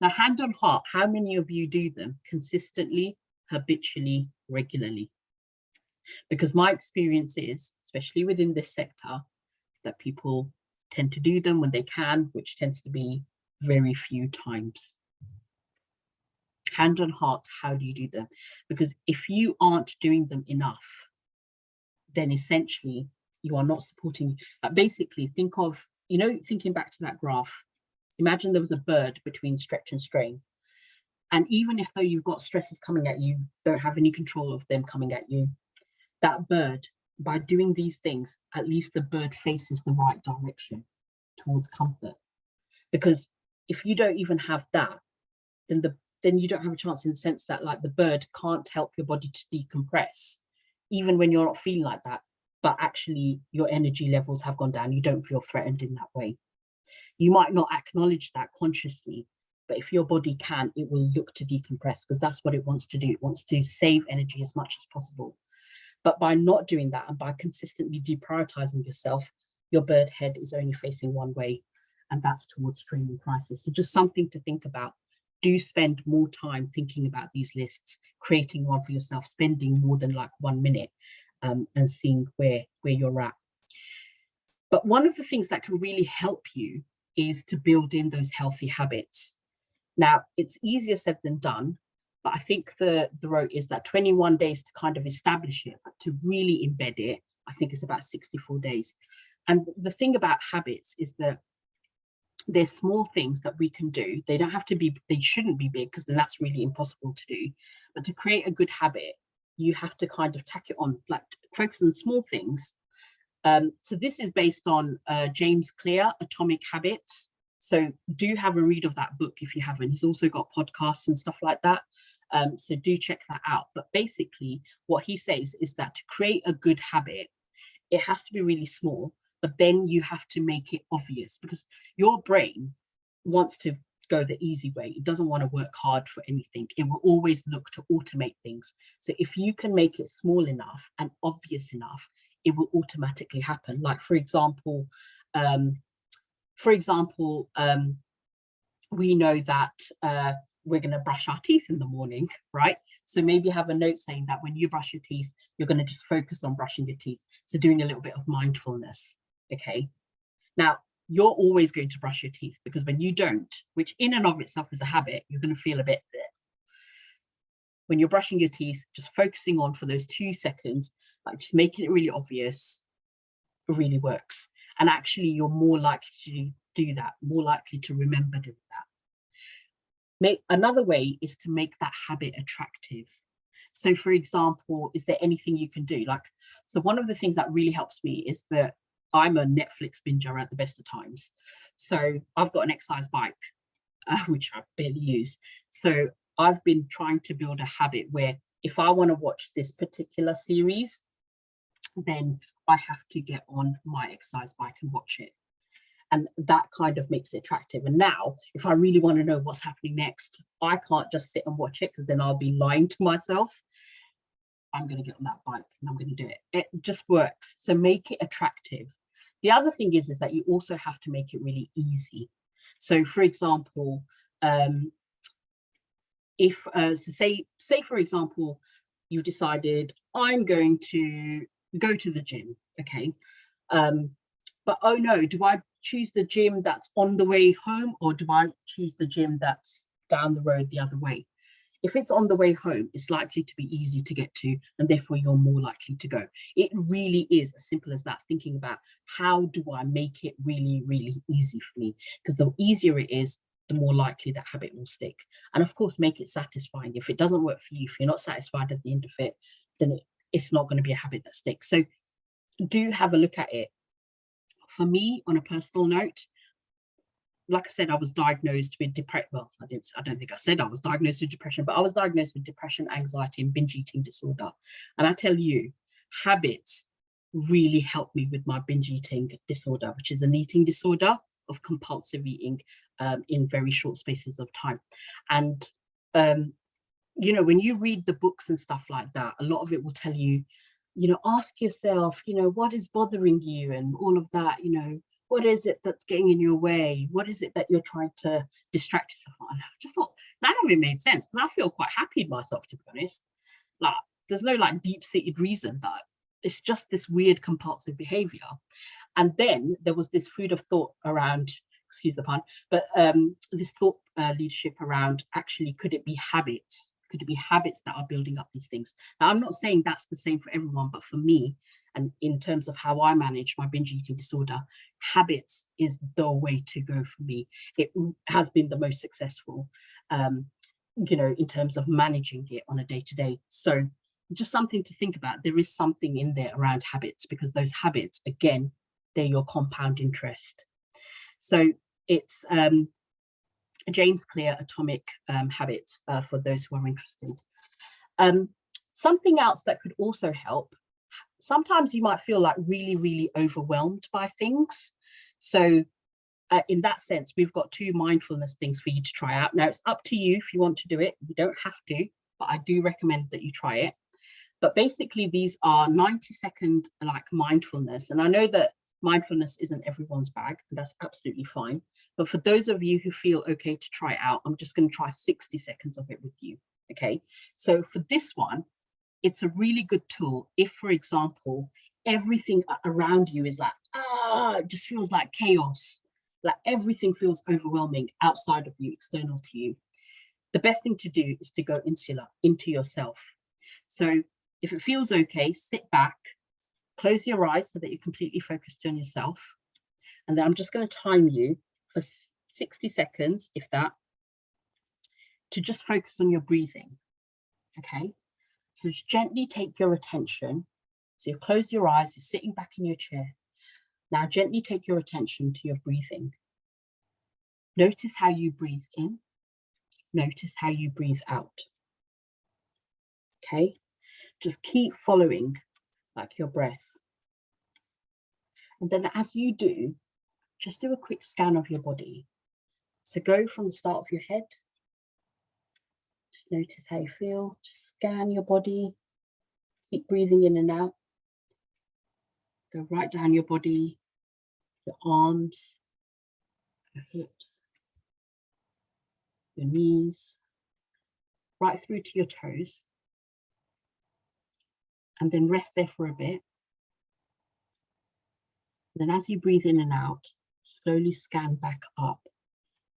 Now, hand on heart, how many of you do them consistently, habitually, regularly? Because my experience is, especially within this sector, that people tend to do them when they can, which tends to be very few times. hand on heart, how do you do them? Because if you aren't doing them enough, then essentially you are not supporting. Basically, think of, thinking back to that graph, imagine there was a bird between stretch and strain. And even if though you've got stresses coming at you, don't have any control of them coming at you, that bird, by doing these things, at least the bird faces the right direction towards comfort. Because if you don't even have that, then you don't have a chance, in the sense that, like, the bird can't help your body to decompress, even when you're not feeling like that, but actually your energy levels have gone down. You don't feel threatened in that way. You might not acknowledge that consciously, but if your body can, it will look to decompress, because that's what it wants to do. It wants to save energy as much as possible. But by not doing that, and by consistently deprioritizing yourself, your bird head is only facing one way, and that's towards strain and crisis. So just something to think about. Do spend more time thinking about these lists, creating one for yourself, spending more than like 1 minute, and seeing where you're at. But one of the things that can really help you is to build in those healthy habits. Now, it's easier said than done, but I think the road is that 21 days to kind of establish it, but to really embed it, I think it's about 64 days. And the thing about habits is that there's small things that we can do. They shouldn't be big, because then that's really impossible to do. But to create a good habit, you have to kind of tack it on, like focus on small things. So this is based on James Clear, Atomic Habits. So do have a read of that book if you haven't. He's also got podcasts and stuff like that. So do check that out. But basically what he says is that to create a good habit, it has to be really small, but then you have to make it obvious, because your brain wants to go the easy way. It doesn't want to work hard for anything. It will always look to automate things. So if you can make it small enough and obvious enough, it will automatically happen. Like, for example, we know that we're going to brush our teeth in the morning, right? So maybe have a note saying that when you brush your teeth, you're going to just focus on brushing your teeth. So doing a little bit of mindfulness, okay? Now, you're always going to brush your teeth, because when you don't, which in and of itself is a habit, you're going to feel a bit bleh. When you're brushing your teeth, just focusing on for those 2 seconds, like just making it really obvious, really works. And actually, you're more likely to do that, more likely to remember doing that. Another way is to make that habit attractive. So for example, is there anything you can do? So one of the things that really helps me is that I'm a Netflix binger at the best of times. So I've got an exercise bike, which I barely use. So I've been trying to build a habit where if I want to watch this particular series, then I have to get on my exercise bike and watch it. And that kind of makes it attractive. And now, if I really want to know what's happening next, I can't just sit and watch it, because then I'll be lying to myself. I'm going to get on that bike and I'm going to do it. It just works. So make it attractive. The other thing is that you also have to make it really easy. So for example, say for example, you decided I'm going to go to the gym, okay? But oh no, do I choose the gym that's on the way home, or do I choose the gym that's down the road the other way? If it's on the way home, it's likely to be easy to get to, and therefore you're more likely to go. It really is as simple as that, thinking about how do I make it really, really easy for me? Because the easier it is, the more likely that habit will stick. And of course, make it satisfying. If it doesn't work for you, if you're not satisfied at the end of it, then it's not going to be a habit that sticks. So do have a look at it. For me, on a personal note, like I said, I was diagnosed with depression. Well, I don't think I said I was diagnosed with depression, but I was diagnosed with depression, anxiety, and binge eating disorder. And I tell you, habits really helped me with my binge eating disorder, which is an eating disorder of compulsive eating in very short spaces of time. And, when you read the books and stuff like that, a lot of it will tell you, ask yourself, what is bothering you and all of that, what is it that's getting in your way? What is it that you're trying to distract yourself on? I just thought none of it made sense, because I feel quite happy with myself, to be honest. Like, there's no deep-seated reason that it's just this weird compulsive behavior. And then there was this food of thought around excuse the pun, but this thought leadership around actually, could it be habits? Could it be habits that are building up these things? Now, I'm not saying that's the same for everyone, but for me, and in terms of how I manage my binge eating disorder, habits is the way to go for me. It has been the most successful, you know, in terms of managing it on a day-to-day. So just something to think about. There is something in there around habits, because those habits, again, they're your compound interest. So it's James Clear Atomic Habits for those who are interested. Something else that could also help, sometimes you might feel like really overwhelmed by things. So in that sense, we've got 2 mindfulness things for you to try out. Now, it's up to you if you want to do it. You don't have to, but I do recommend that you try it. But basically, these are 90-second like mindfulness. And I know that mindfulness isn't everyone's bag, and that's absolutely fine. But for those of you who feel okay to try it out, I'm just going to try 60 seconds of it with you. Okay. So for this one, it's a really good tool if, for example, everything around you is like, it just feels like chaos. Like everything feels overwhelming outside of you, external to you. The best thing to do is to go insular into yourself. So if it feels okay, sit back, close your eyes so that you're completely focused on yourself. And then I'm just going to time you for 60 seconds, if that, to just focus on your breathing. Okay. So just gently take your attention. So you close your eyes, you're sitting back in your chair. Now gently take your attention to your breathing. Notice how you breathe in. Notice how you breathe out. Okay. Just keep following like your breath. And then as you do, just do a quick scan of your body. So go from the start of your head. Just notice how you feel. Just scan your body. Keep breathing in and out. Go right down your body, your arms, your hips, your knees, right through to your toes. And then rest there for a bit. Then as you breathe in and out, slowly scan back up.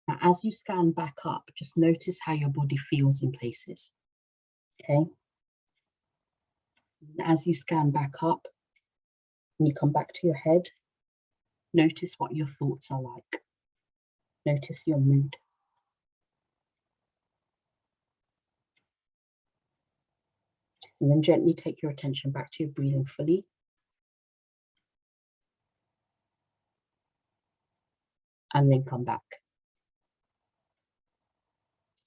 Now, as you scan back up, just notice how your body feels in places. Okay. As you scan back up, and you come back to your head, notice what your thoughts are like. Notice your mood. And then gently take your attention back to your breathing fully. And then come back.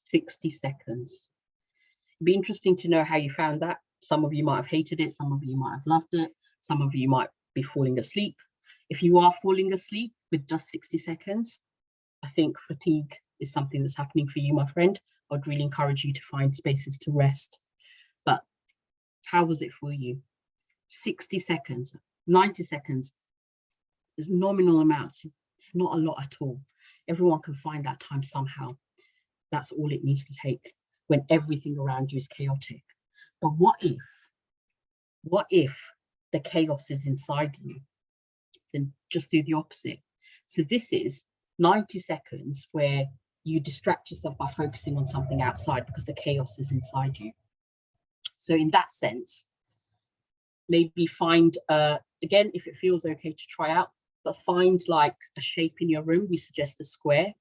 60 seconds. It'd be interesting to know how you found that. Some of you might have hated it, some of you might have loved it, some of you might be falling asleep. If you are falling asleep with just 60 seconds, I think fatigue is something that's happening for you, my friend. I'd really encourage you to find spaces to rest. But how was it for you? 60 seconds, 90 seconds is nominal amounts. It's not a lot at all. Everyone can find that time somehow. That's all it needs to take when everything around you is chaotic. But what if the chaos is inside you? Then just do the opposite. So this is 90 seconds where you distract yourself by focusing on something outside because the chaos is inside you. So in that sense, maybe find, again, if it feels okay to try out, but find like a shape in your room. We suggest a square,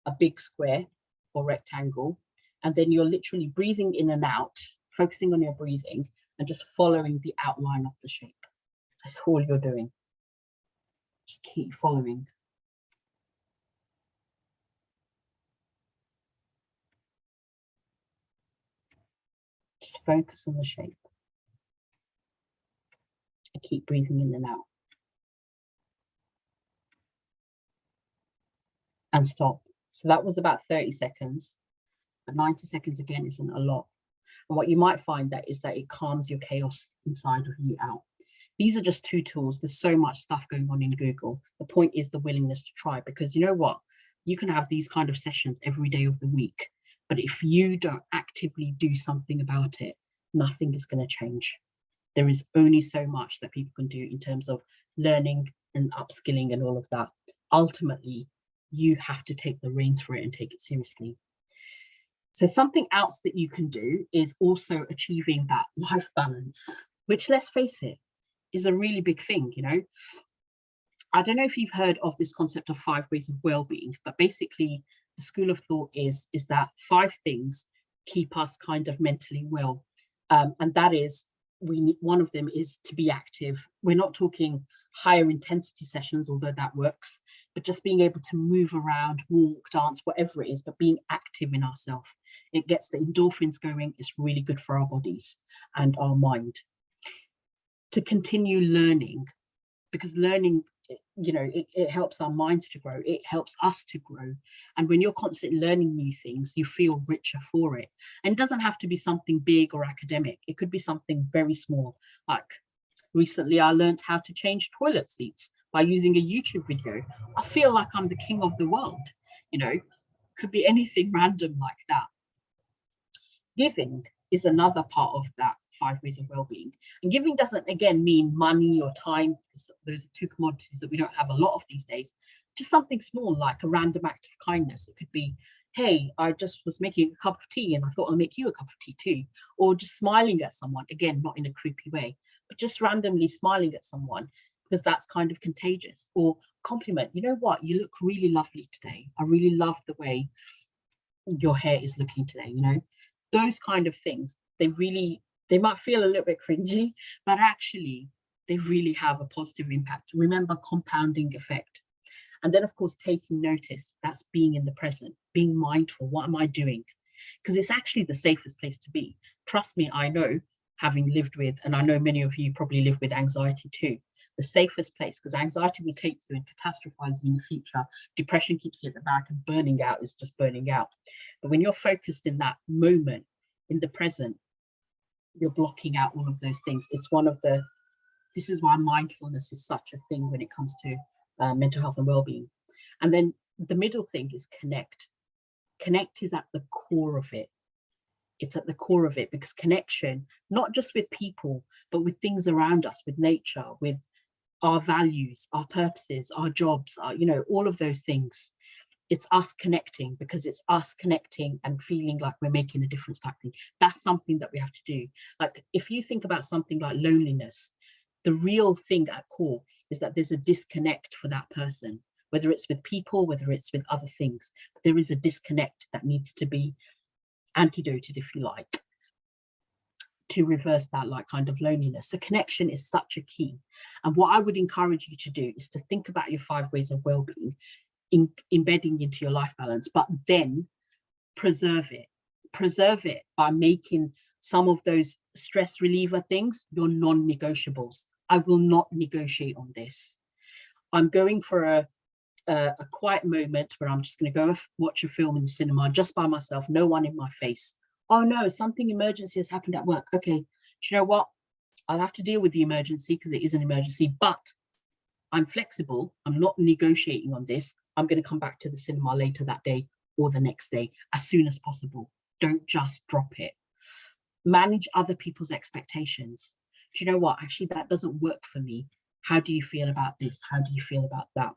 a big square or rectangle. And then you're literally breathing in and out, focusing on your breathing and just following the outline of the shape. That's all you're doing. Just keep following. Just focus on the shape. And keep breathing in and out. And stop. So that was about 30 seconds. But 90 seconds again isn't a lot. And what you might find that is that it calms your chaos inside of you out. These are just 2 tools. There's so much stuff going on in Google. The point is the willingness to try, because you know what? You can have these kind of sessions every day of the week. But if you don't actively do something about it, nothing is going to change. There is only so much that people can do in terms of learning and upskilling and all of that. Ultimately, you have to take the reins for it and take it seriously. So something else that you can do is also achieving that life balance, which, let's face it, is a really big thing, you know. I don't know if you've heard of this concept of 5 ways of well-being, but basically the school of thought is that 5 things keep us kind of mentally well. And that is, one of them is to be active. We're not talking higher intensity sessions, although that works, but just being able to move around, walk, dance, whatever it is, but being active in ourselves. It gets the endorphins going. It's really good for our bodies and our mind. To continue learning, because learning, you know, it helps our minds to grow. It helps us to grow. And when you're constantly learning new things, you feel richer for it. And it doesn't have to be something big or academic. It could be something very small. Like recently, I learned how to change toilet seats by using a YouTube video. I feel like I'm the king of the world, you know. Could be anything random like that. Giving is another part of that 5 ways of well-being. And giving doesn't, again, mean money or time, because those are 2 commodities that we don't have a lot of these days. Just something small, like a random act of kindness. It could be, hey, I just was making a cup of tea and I thought I'll make you a cup of tea too. Or just smiling at someone, again, not in a creepy way, but just randomly smiling at someone, because that's kind of contagious. Or compliment, you know what, you look really lovely today. I really love the way your hair is looking today, you know. Those kind of things, they might feel a little bit cringy, but actually they really have a positive impact. Remember, compounding effect. And then, of course, taking notice. That's being in the present, being mindful. What am I doing? Because it's actually the safest place to be. Trust me, I know, having lived with, and I know many of you probably live with anxiety too, the safest place, because anxiety will take you and catastrophize you in the future. Depression keeps you at the back, and burning out is just burning out. But when you're focused in that moment, in the present, you're blocking out all of those things. It's this is why mindfulness is such a thing when it comes to mental health and well-being. And then the middle thing is connect. Connect is at the core of it. It's at the core of it, because connection, not just with people, but with things around us, with nature, with our values, our purposes, our jobs, you know, all of those things. It's us connecting, because it's us connecting and feeling like we're making a difference type thing. That's something that we have to do. Like, if you think about something like loneliness, the real thing at core is that there's a disconnect for that person, whether it's with people, whether it's with other things. But there is a disconnect that needs to be antidoted, if you like, to reverse that like kind of loneliness. So connection is such a key. And what I would encourage you to do is to think about your 5 ways of well-being, embedding into your life balance, but then preserve it by making some of those stress reliever things your non-negotiables. I will not negotiate on this. I'm going for a quiet moment where I'm just going to go watch a film in the cinema just by myself, no one in my face. Oh no, something emergency has happened at work. Okay, do you know what, I'll have to deal with the emergency because it is an emergency, but I'm flexible. I'm not negotiating on this. I'm going to come back to the cinema later that day or the next day as soon as possible. Don't just drop it. Manage other people's expectations. Do you know what? Actually, that doesn't work for me. How do you feel about this? How do you feel about that?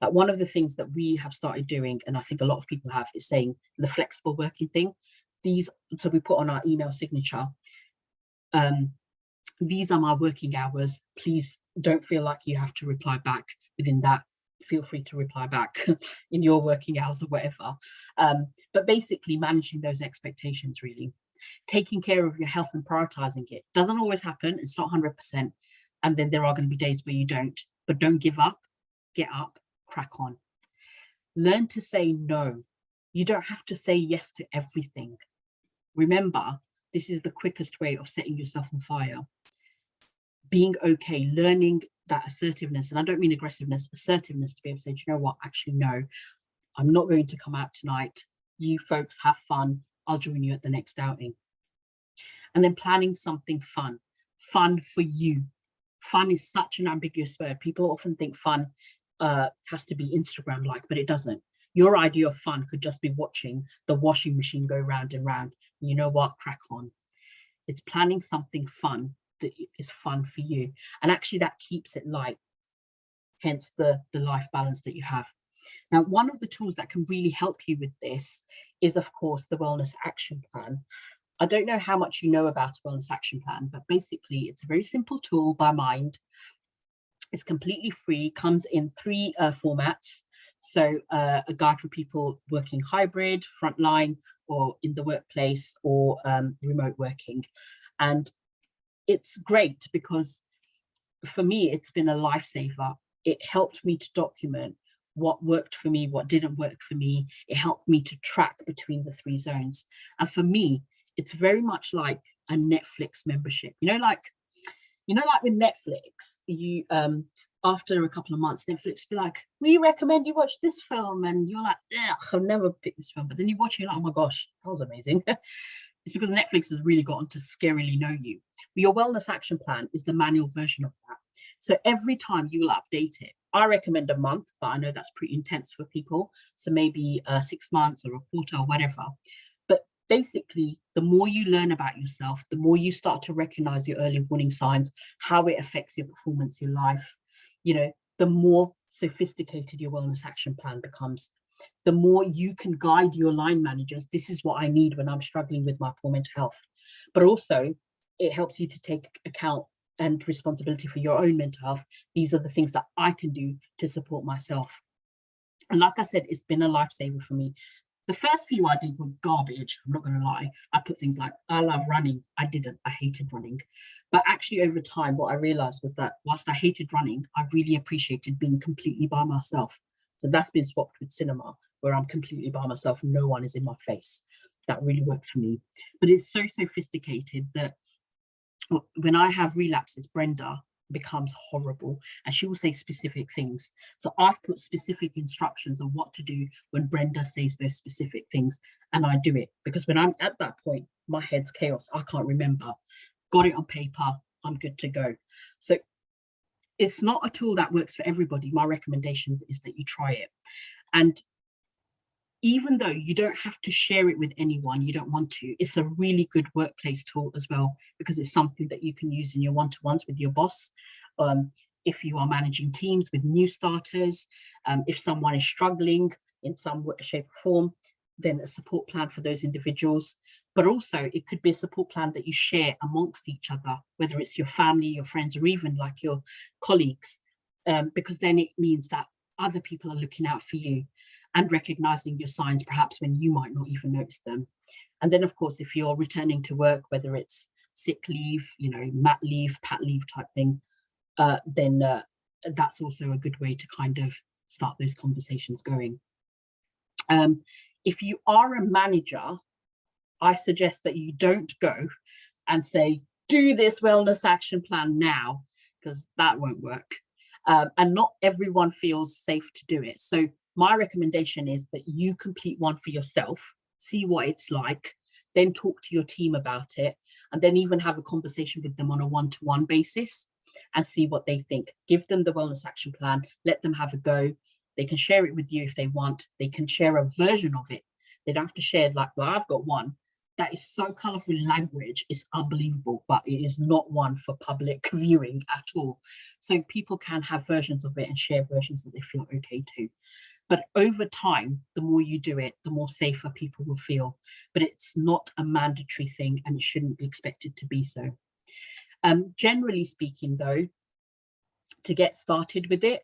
Like, one of the things that we have started doing, and I think a lot of people have, is saying the flexible working thing. So we put on our email signature, these are my working hours. Please don't feel like you have to reply back within that. Feel free to reply back in your working hours or whatever. But basically managing those expectations, really. Taking care of your health and prioritizing it. Doesn't always happen. It's not 100%. And then there are going to be days where you don't. But don't give up. Get up. Crack on. Learn to say no. You don't have to say yes to everything. Remember, this is the quickest way of setting yourself on fire. Being okay, learning that assertiveness, and I don't mean aggressiveness, assertiveness, to be able to say, do you know what, actually, no, I'm not going to come out tonight. You folks have fun. I'll join you at the next outing. And then planning something fun for you. Fun is such an ambiguous word. People often think fun has to be Instagram-like, but it doesn't. Your idea of fun could just be watching the washing machine go round and round. You know what? Crack on. It's planning something fun that is fun for you. And actually that keeps it light, hence the life balance that you have. Now, one of the tools that can really help you with this is, of course, the Wellness Action Plan. I don't know how much you know about a Wellness Action Plan, but basically it's a very simple tool by Mind. It's completely free, comes in 3 formats. So a guide for people working hybrid, frontline, or in the workplace, or remote working. And it's great because for me, it's been a lifesaver. It helped me to document what worked for me, what didn't work for me. It helped me to track between the 3 zones. And for me, it's very much like a Netflix membership. Like with Netflix, you after a couple of months, Netflix be like, we recommend you watch this film, and you're like, I've never picked this film, but then you watch it, you're like, oh my gosh, that was amazing. It's because Netflix has really gotten to scarily know you. But your Wellness Action Plan is the manual version of that. So every time you'll update it. I recommend a month, but I know that's pretty intense for people. So maybe 6 months or a quarter or whatever. But basically, the more you learn about yourself, the more you start to recognize your early warning signs, how it affects your performance, your life, the more sophisticated your Wellness Action Plan becomes. The more you can guide your line managers. This is what I need when I'm struggling with my poor mental health. But also, it helps you to take account and responsibility for your own mental health. These are the things that I can do to support myself. And like I said, it's been a lifesaver for me. The first few I did were garbage, I'm not going to lie. I put things like, I love running. I didn't. I hated running. But actually, over time, what I realized was that whilst I hated running, I really appreciated being completely by myself. So that's been swapped with cinema, where I'm completely by myself. No one is in my face. That really works for me. But it's so sophisticated that when I have relapses, Brenda becomes horrible, and she will say specific things. So I've put specific instructions on what to do when Brenda says those specific things, and I do it, because when I'm at that point, my head's chaos. I can't remember. Got it on paper. I'm good to go. So it's not a tool that works for everybody. My recommendation is that you try it. And even though you don't have to share it with anyone, you don't want to, it's a really good workplace tool as well, because it's something that you can use in your one-to-ones with your boss. If you are managing teams with new starters, if someone is struggling in some way, shape or form, then a support plan for those individuals. But also it could be a support plan that you share amongst each other, whether it's your family, your friends, or even like your colleagues, because then it means that other people are looking out for you and recognizing your signs, perhaps when you might not even notice them. And then, of course, if you're returning to work, whether it's sick leave, mat leave, pat leave type thing, then that's also a good way to kind of start those conversations going. If you are a manager, I suggest that you don't go and say, do this Wellness Action Plan now, because that won't work. And not everyone feels safe to do it. So my recommendation is that you complete one for yourself, see what it's like, then talk to your team about it, and then even have a conversation with them on a one-to-one basis and see what they think. Give them the Wellness Action Plan, let them have a go. They can share it with you if they want. They can share a version of it. They don't have to share like, well, I've got one that is so colorful in language, it's unbelievable, but it is not one for public viewing at all. So people can have versions of it and share versions that they feel okay to. But over time, the more you do it, the more safer people will feel. But it's not a mandatory thing, and it shouldn't be expected to be so. Generally speaking, though, to get started with it,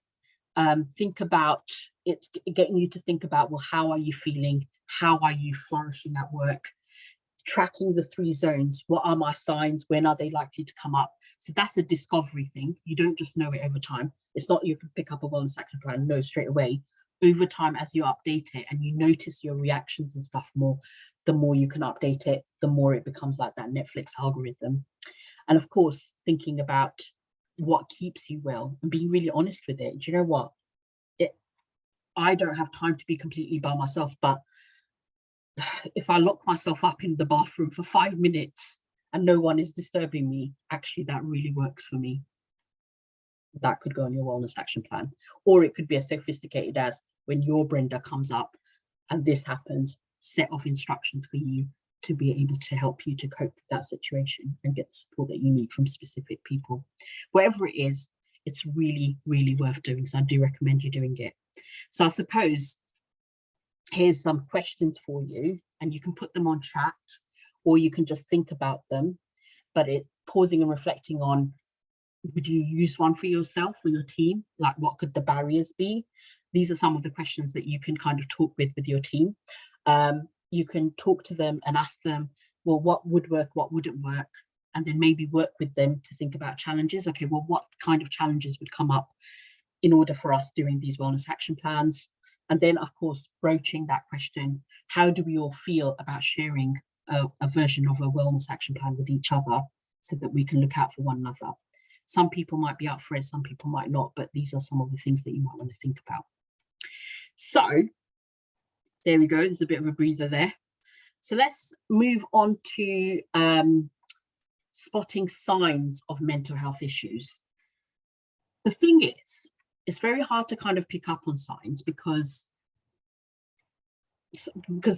think about, it's getting you to think about, well, how are you feeling? How are you flourishing at work? Tracking the 3 zones. What are my signs? When are they likely to come up? So that's a discovery thing. You don't just know it over time. It's not you can pick up a Wellness Action Plan and know straight away. Over time, as you update it and you notice your reactions and stuff more, the more you can update it, the more it becomes like that Netflix algorithm. And of course, thinking about what keeps you well and being really honest with it. Do you know what? I don't have time to be completely by myself, but if I lock myself up in the bathroom for 5 minutes and no one is disturbing me, actually that really works for me. That could go on your Wellness Action Plan. Or it could be as sophisticated as, when your Brenda comes up and this happens, set of instructions for you to be able to help you to cope with that situation and get the support that you need from specific people. Whatever it is, it's really, really worth doing. So I do recommend you doing it. So I suppose here's some questions for you, and you can put them on chat, or you can just think about them, but it pausing and reflecting on, would you use one for yourself or your team? Like, what could the barriers be? These are some of the questions that you can kind of talk with your team. You can talk to them and ask them, well, what would work, what wouldn't work? And then maybe work with them to think about challenges. Okay, well, what kind of challenges would come up in order for us doing these wellness action plans? And then, of course, broaching that question, how do we all feel about sharing a version of a wellness action plan with each other so that we can look out for one another? Some people might be up for it, some people might not, but these are some of the things that you might want to think about. So there we go, there's a bit of a breather there. So let's move on to spotting signs of mental health issues. The thing is, it's very hard to kind of pick up on signs because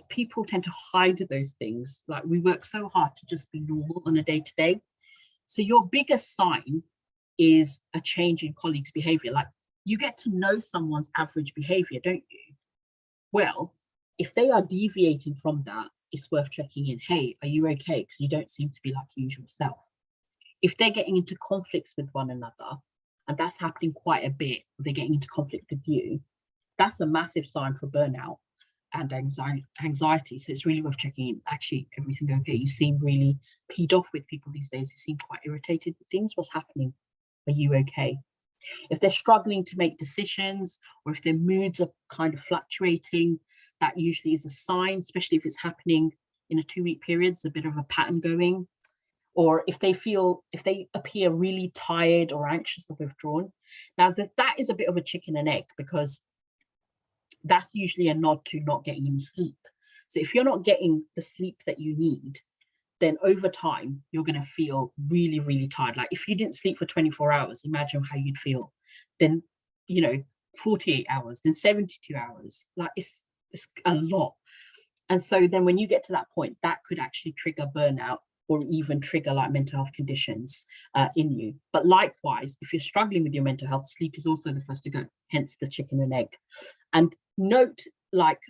people tend to hide those things. Like, we work so hard to just be normal on a day-to-day. So your biggest sign is a change in colleagues' behavior. Like, you get to know someone's average behavior, don't you? Well, if they are deviating from that, it's worth checking in. Hey, are you okay? Because you don't seem to be like your usual self. If they're getting into conflicts with one another, and that's happening quite a bit, they're getting into conflict with you, that's a massive sign for burnout and anxiety. So it's really worth checking in. Actually, everything okay? You seem really peed off with people these days. You seem quite irritated with things. What's happening? Are you okay? If they're struggling to make decisions, or if their moods are kind of fluctuating, that usually is a sign, especially if it's happening in a 2-week period. There's a bit of a pattern going. Or if they appear really tired or anxious or withdrawn. Now that is a bit of a chicken and egg, because that's usually a nod to not getting any sleep. So if you're not getting the sleep that you need, then over time, you're going to feel really, really tired. Like, if you didn't sleep for 24 hours, imagine how you'd feel. Then, 48 hours, then 72 hours. Like, it's a lot. And so then when you get to that point, that could actually trigger burnout, or even trigger like mental health conditions in you. But likewise, if you're struggling with your mental health, sleep is also the first to go, hence the chicken and egg. And note, like,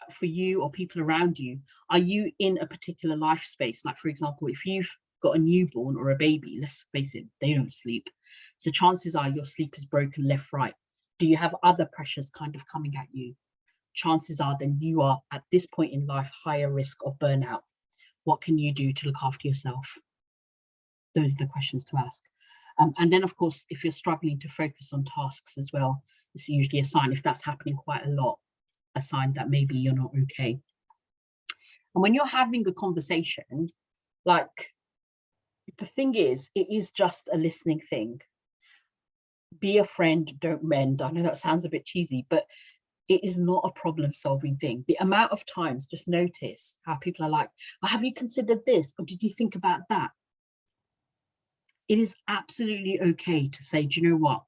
for you or people around you, are you in a particular life space? Like, for example, if you've got a newborn or a baby, let's face it, they don't sleep. So chances are your sleep is broken left, right. Do you have other pressures kind of coming at you? Chances are then you are at this point in life higher risk of burnout. What can you do to look after yourself? Those are the questions to ask. And then, of course, if you're struggling to focus on tasks as well, it's usually a sign, if that's happening quite a lot, a sign that maybe you're not okay. And when you're having a conversation, like, the thing is, it is just a listening thing. Be a friend, don't mend. I know that sounds a bit cheesy, but it is not a problem-solving thing. The amount of times, just notice how people are like, oh, have you considered this? Or did you think about that? It is absolutely okay to say, do you know what?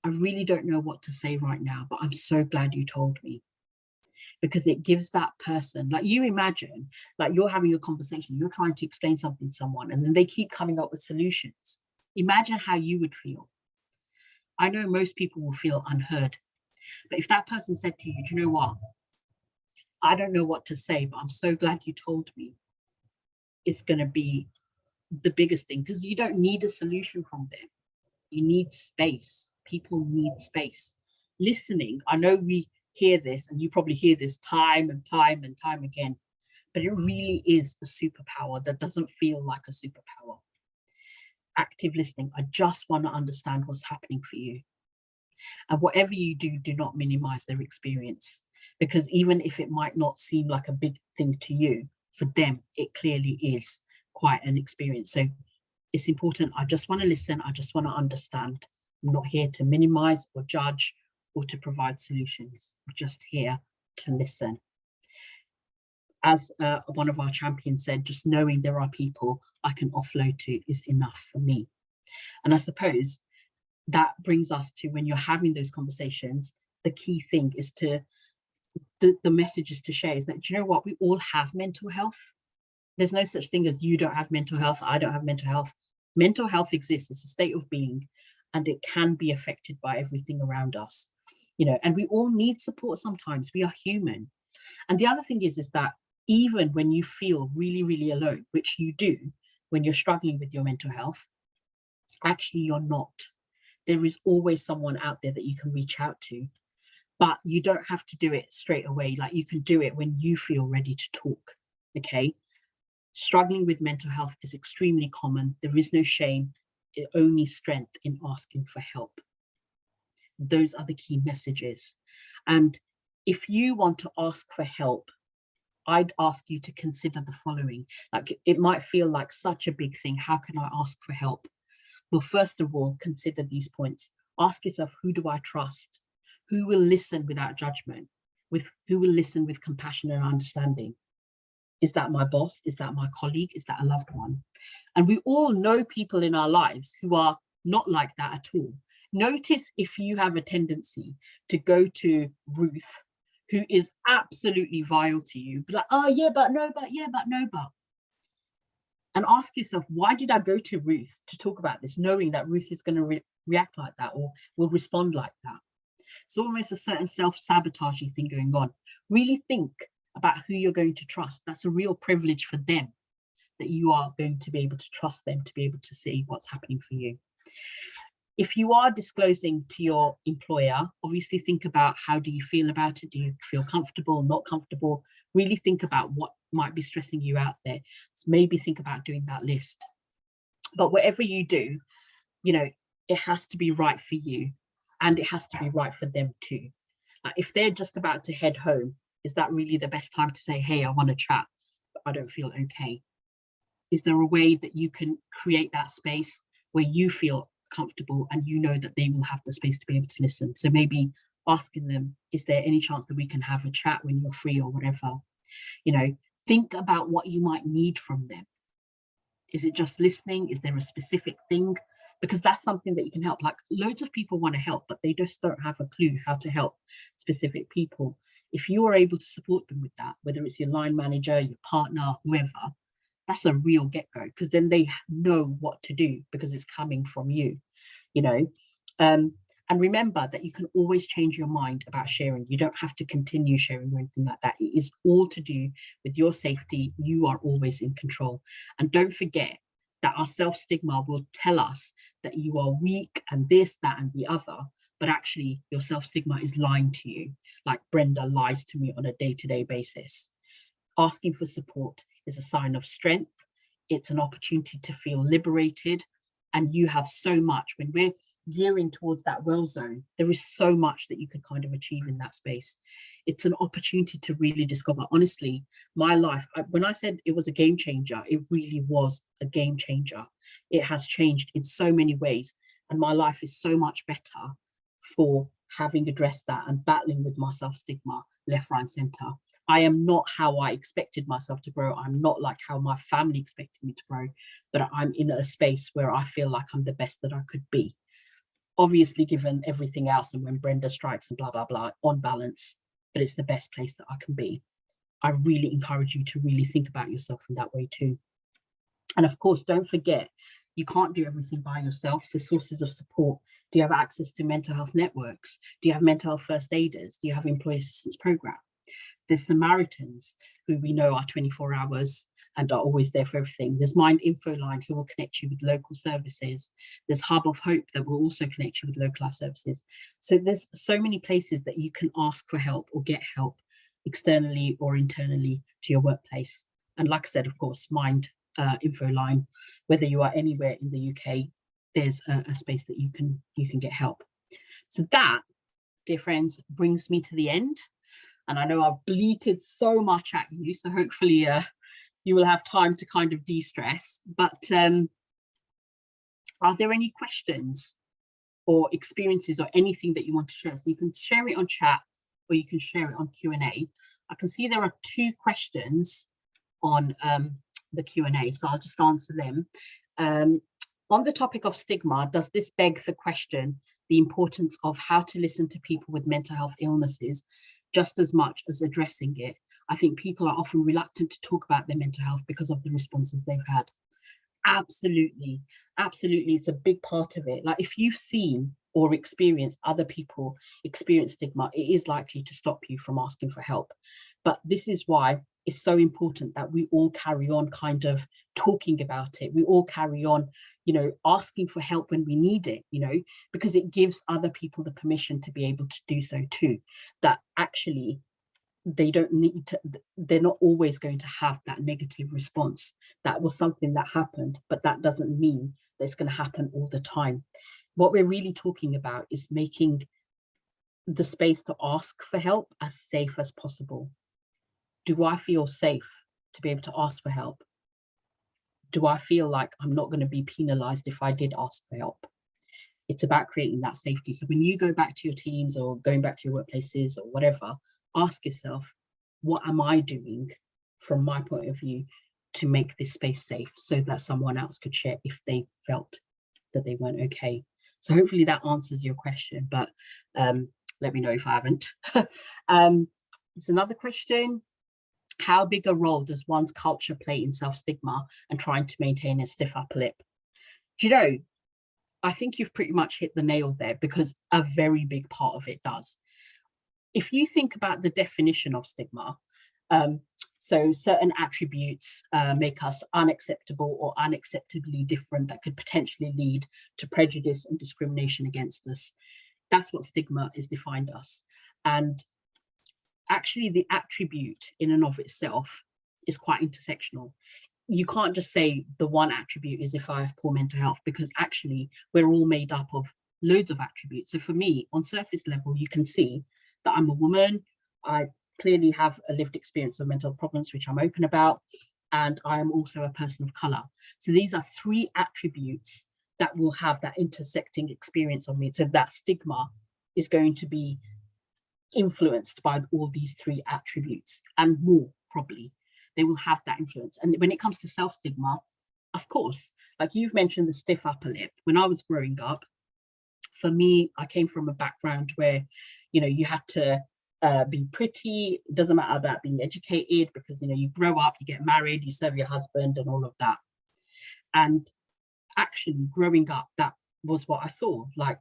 I really don't know what to say right now, but I'm so glad you told me. Because it gives that person, like, you imagine, like, you're having a conversation, you're trying to explain something to someone, and then they keep coming up with solutions. Imagine how you would feel. I know most people will feel unheard. But if that person said to you, do you know what? I don't know what to say, but I'm so glad you told me. It's going to be the biggest thing, because you don't need a solution from them. You need space. People need space. Listening, I know we hear this, and you probably hear this time and time and time again, but it really is a superpower that doesn't feel like a superpower. Active listening. I just want to understand what's happening for you. And whatever you do, do not minimize their experience, because even if it might not seem like a big thing to you, for them, it clearly is quite an experience. So it's important. I just want to listen. I just want to understand. I'm not here to minimize or judge or to provide solutions. I'm just here to listen. As one of our champions said, just knowing there are people I can offload to is enough for me. And I suppose that brings us to, when you're having those conversations, the key thing is to, the message is to share is that, do you know what, we all have mental health. There's no such thing as you don't have mental health, I don't have mental health. Mental health exists, it's a state of being, and it can be affected by everything around us. you know, and we all need support sometimes. We are human. And the other thing is that even when you feel really, really alone, which you do when you're struggling with your mental health, actually you're not. There is always someone out there that you can reach out to, but you don't have to do it straight away. Like, you can do it when you feel ready to talk, okay? Struggling with mental health is extremely common. There is no shame, only strength in asking for help. Those are the key messages. And if you want to ask for help, I'd ask you to consider the following. Like, it might feel like such a big thing. How can I ask for help? Well, first of all, consider these points. Ask yourself, who do I trust? Who will listen without judgment? Who will listen with compassion and understanding? Is that my boss? Is that my colleague? Is that a loved one? And we all know people in our lives who are not like that at all. Notice if you have a tendency to go to Ruth, who is absolutely vile to you, be like, oh yeah, but no, but yeah, but no, but. And ask yourself, why did I go to Ruth to talk about this, knowing that Ruth is going to react like that or will respond like that? It's almost a certain self-sabotaging thing going on. Really think about who you're going to trust. That's a real privilege for them, that you are going to be able to trust them to be able to see what's happening for you. If you are disclosing to your employer, obviously think about, how do you feel about it? Do you feel comfortable, not comfortable? Really think about what might be stressing you out there. So maybe think about doing that list. But whatever you do, you know, it has to be right for you, and it has to be right for them too. If they're just about to head home, is that really the best time to say, hey, I want to chat, but I don't feel okay? Is there a way that you can create that space where you feel comfortable and you know that they will have the space to be able to listen? So maybe asking them, is there any chance that we can have a chat when you're free or whatever? You know, think about what you might need from them. Is it just listening? Is there a specific thing? Because that's something that you can help. Like, loads of people want to help, but they just don't have a clue how to help specific people. If you are able to support them with that, whether it's your line manager, your partner, whoever, that's a real get-go, because then they know what to do because it's coming from you, you know. And remember that you can always change your mind about sharing. You don't have to continue sharing or anything like that. It is all to do with your safety. You are always in control. And don't forget that our self-stigma will tell us that you are weak and this, that, and the other. But actually, your self-stigma is lying to you, like Brenda lies to me on a day-to-day basis. Asking for support is a sign of strength. It's an opportunity to feel liberated. And you have so much. When we're gearing towards that well zone, there is so much that you can kind of achieve in that space. It's an opportunity to really discover. Honestly, my life, when I said it was a game changer, it really was a game changer. It has changed in so many ways. And my life is so much better for having addressed that and battling with my self-stigma left, right, and center. I am not how I expected myself to grow. I'm not like how my family expected me to grow, but I'm in a space where I feel like I'm the best that I could be. Obviously, given everything else, and when Brenda strikes and blah, blah, blah, on balance, but it's the best place that I can be. I really encourage you to really think about yourself in that way too. And of course, don't forget, you can't do everything by yourself. So sources of support. Do you have access to mental health networks? Do you have mental health first aiders? Do you have employee assistance program? There's Samaritans, who we know are 24 hours and are always there for everything. There's Mind Info Line, who will connect you with local services. There's Hub of Hope that will also connect you with localized services. So there's so many places that you can ask for help or get help externally or internally to your workplace. And like I said, of course, Mind Info Line, whether you are anywhere in the UK, there's a space that you can get help. So that, dear friends, brings me to the end. And I know I've bleated so much at you, so hopefully you will have time to kind of de-stress. But are there any questions or experiences or anything that you want to share? So you can share it on chat or you can share it on Q&A. I can see there are 2 questions on the Q&A, so I'll just answer them. On the topic of stigma, does this beg the question, the importance of how to listen to people with mental health illnesses, just as much as addressing it? I think people are often reluctant to talk about their mental health because of the responses they've had. Absolutely, absolutely, it's a big part of it. Like, if you've seen or other people experience stigma, it is likely to stop you from asking for help. But this is why it's so important that we all carry on kind of talking about it. We all carry on, asking for help when we need it, because it gives other people the permission to be able to do so too. That actually they don't need to, they're not always going to have that negative response. That was something that happened, but that doesn't mean that it's going to happen all the time. What we're really talking about is making the space to ask for help as safe as possible. Do I feel safe to be able to ask for help? Do I feel like I'm not going to be penalized if I did ask for help? It's about creating that safety. So when you go back to your teams or going back to your workplaces or whatever, ask yourself, what am I doing from my point of view to make this space safe so that someone else could share if they felt that they weren't okay? So hopefully that answers your question, but let me know if I haven't. It's another question. How big a role does one's culture play in self-stigma and trying to maintain a stiff upper lip? I think you've pretty much hit the nail there, because a very big part of it does. If you think about the definition of stigma, so certain attributes make us unacceptable or unacceptably different that could potentially lead to prejudice and discrimination against us. That's what stigma is defined as. And actually the attribute in and of itself is quite intersectional. You can't just say the one attribute is if I have poor mental health, because actually we're all made up of loads of attributes. So for me, on surface level, you can see that I'm a woman. I clearly have a lived experience of mental problems, which I'm open about, and I am also a person of color. So these are three attributes that will have that intersecting experience on me. So that stigma is going to be influenced by all these three attributes and more, probably. They will have that influence. And when it comes to self-stigma, of course, like you've mentioned the stiff upper lip. When I was growing up, for me, I came from a background where, you had to be pretty. It doesn't matter about being educated, because, you grow up, you get married, you serve your husband and all of that. And actually growing up, that was what I saw. Like,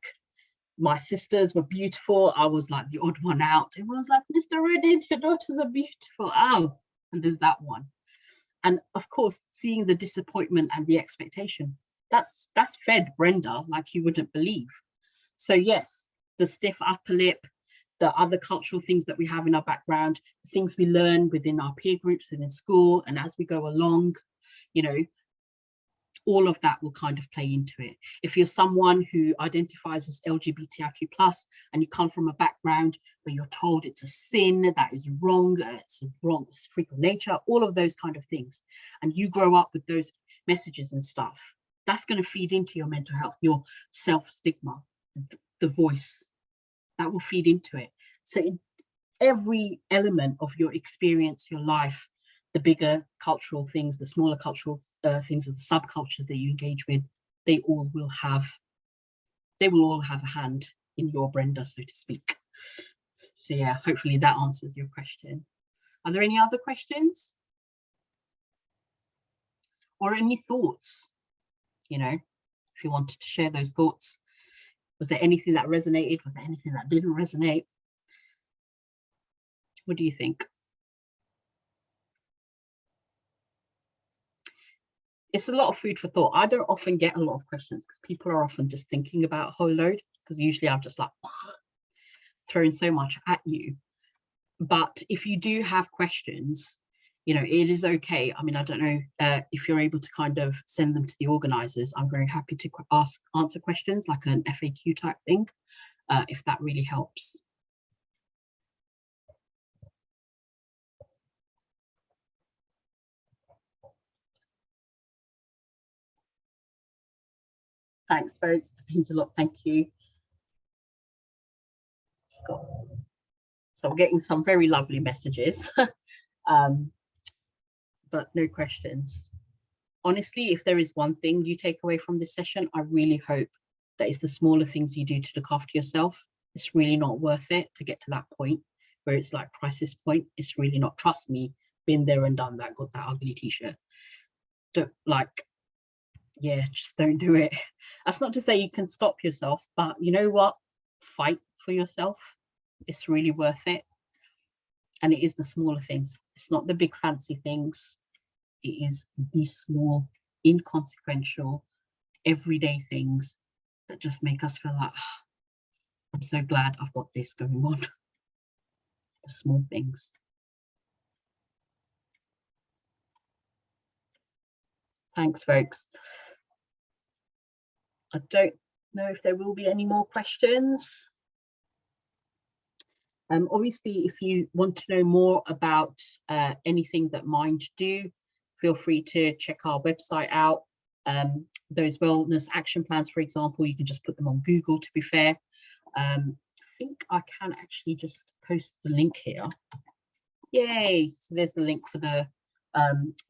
my sisters were beautiful. I was like the odd one out. Everyone's like, Mr. Uddin, your daughters are beautiful. Oh, and there's that one. And of course, seeing the disappointment and the expectation, that's fed Brenda like you wouldn't believe. So yes, the stiff upper lip, the other cultural things that we have in our background, the things we learn within our peer groups and in school, and as we go along, all of that will kind of play into it. If you're someone who identifies as LGBTIQ+, and you come from a background where you're told it's a sin, that is wrong, it's a freak of nature, all of those kind of things, and you grow up with those messages and stuff, that's going to feed into your mental health, your self-stigma, the voice, that will feed into it. So in every element of your experience, your life, the bigger cultural things, the smaller cultural things, of the subcultures that you engage with, they all will have a hand in your Brenda, so to speak. So yeah, hopefully that answers your question. Are there any other questions? Or any thoughts? If you wanted to share those thoughts. Was there anything that resonated? Was there anything that didn't resonate? What do you think? It's a lot of food for thought. I don't often get a lot of questions because people are often just thinking about a whole load, because usually I'm just like throwing so much at you. But if you do have questions, it is okay. I mean, I don't know if you're able to kind of send them to the organisers. I'm very happy to answer questions, like an FAQ type thing, if that really helps. Thanks, folks. That means a lot. Thank you. So we're getting some very lovely messages, but no questions. Honestly, if there is one thing you take away from this session, I really hope that it's the smaller things you do to look after yourself. It's really not worth it to get to that point where it's like crisis point. It's really not. Trust me, been there and done that, got that ugly t-shirt. yeah, just don't do it. That's not to say you can stop yourself, but you know what? Fight for yourself. It's really worth it. And it is the smaller things. It's not the big fancy things. It is the small, inconsequential, everyday things that just make us feel like, "Ah, I'm so glad I've got this going on." The small things. Thanks, folks. I don't know if there will be any more questions. Obviously, if you want to know more about anything that Mind do, feel free to check our website out. Those wellness action plans, for example, you can just put them on Google, to be fair. I think I can actually just post the link here. Yay! So there's the link for the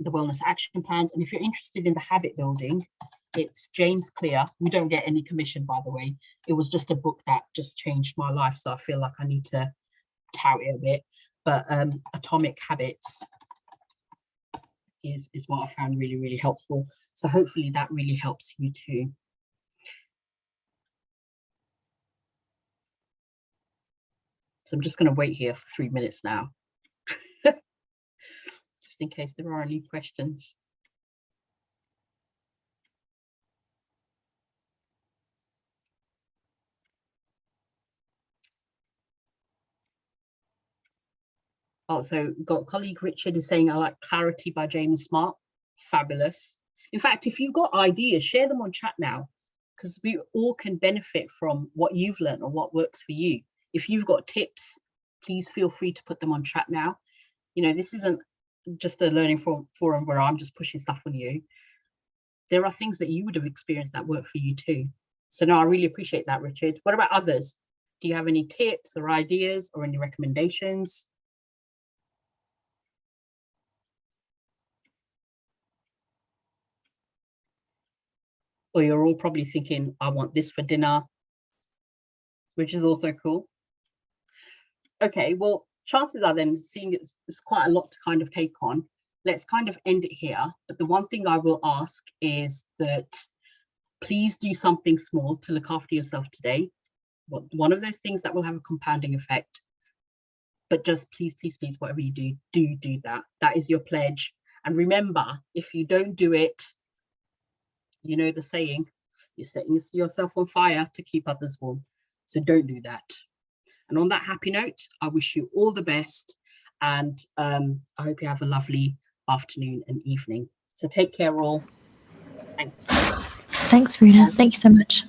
wellness action plans. And if you're interested in the habit building, it's James Clear. We don't get any commission, by the way. It was just a book that just changed my life. So I feel like I need to tout it a bit. But Atomic Habits is what I found really, really helpful. So hopefully that really helps you too. So I'm just going to wait here for 3 minutes now, just in case there are any questions. Oh, so got colleague Richard is saying, I like Clarity by James Smart. Fabulous. In fact, if you've got ideas, share them on chat now, because we all can benefit from what you've learned or what works for you. If you've got tips, please feel free to put them on chat now. You know, this isn't just a learning forum where I'm just pushing stuff on you. There are things that you would have experienced that work for you too. So no, I really appreciate that, Richard. What about others? Do you have any tips or ideas or any recommendations? Or you're all probably thinking, I want this for dinner, which is also cool. Okay, well, chances are then, seeing it's quite a lot to kind of take on, let's kind of end it here. But the one thing I will ask is that please do something small to look after yourself today. One of those things that will have a compounding effect. But just please, please, please, whatever you do, do that. That is your pledge. And remember, if you don't do it, you know the saying, you're setting yourself on fire to keep others warm. So don't do that. And on that happy note, I wish you all the best. And I hope you have a lovely afternoon and evening. So take care all. Thanks. Thanks, Runa. Thank you so much.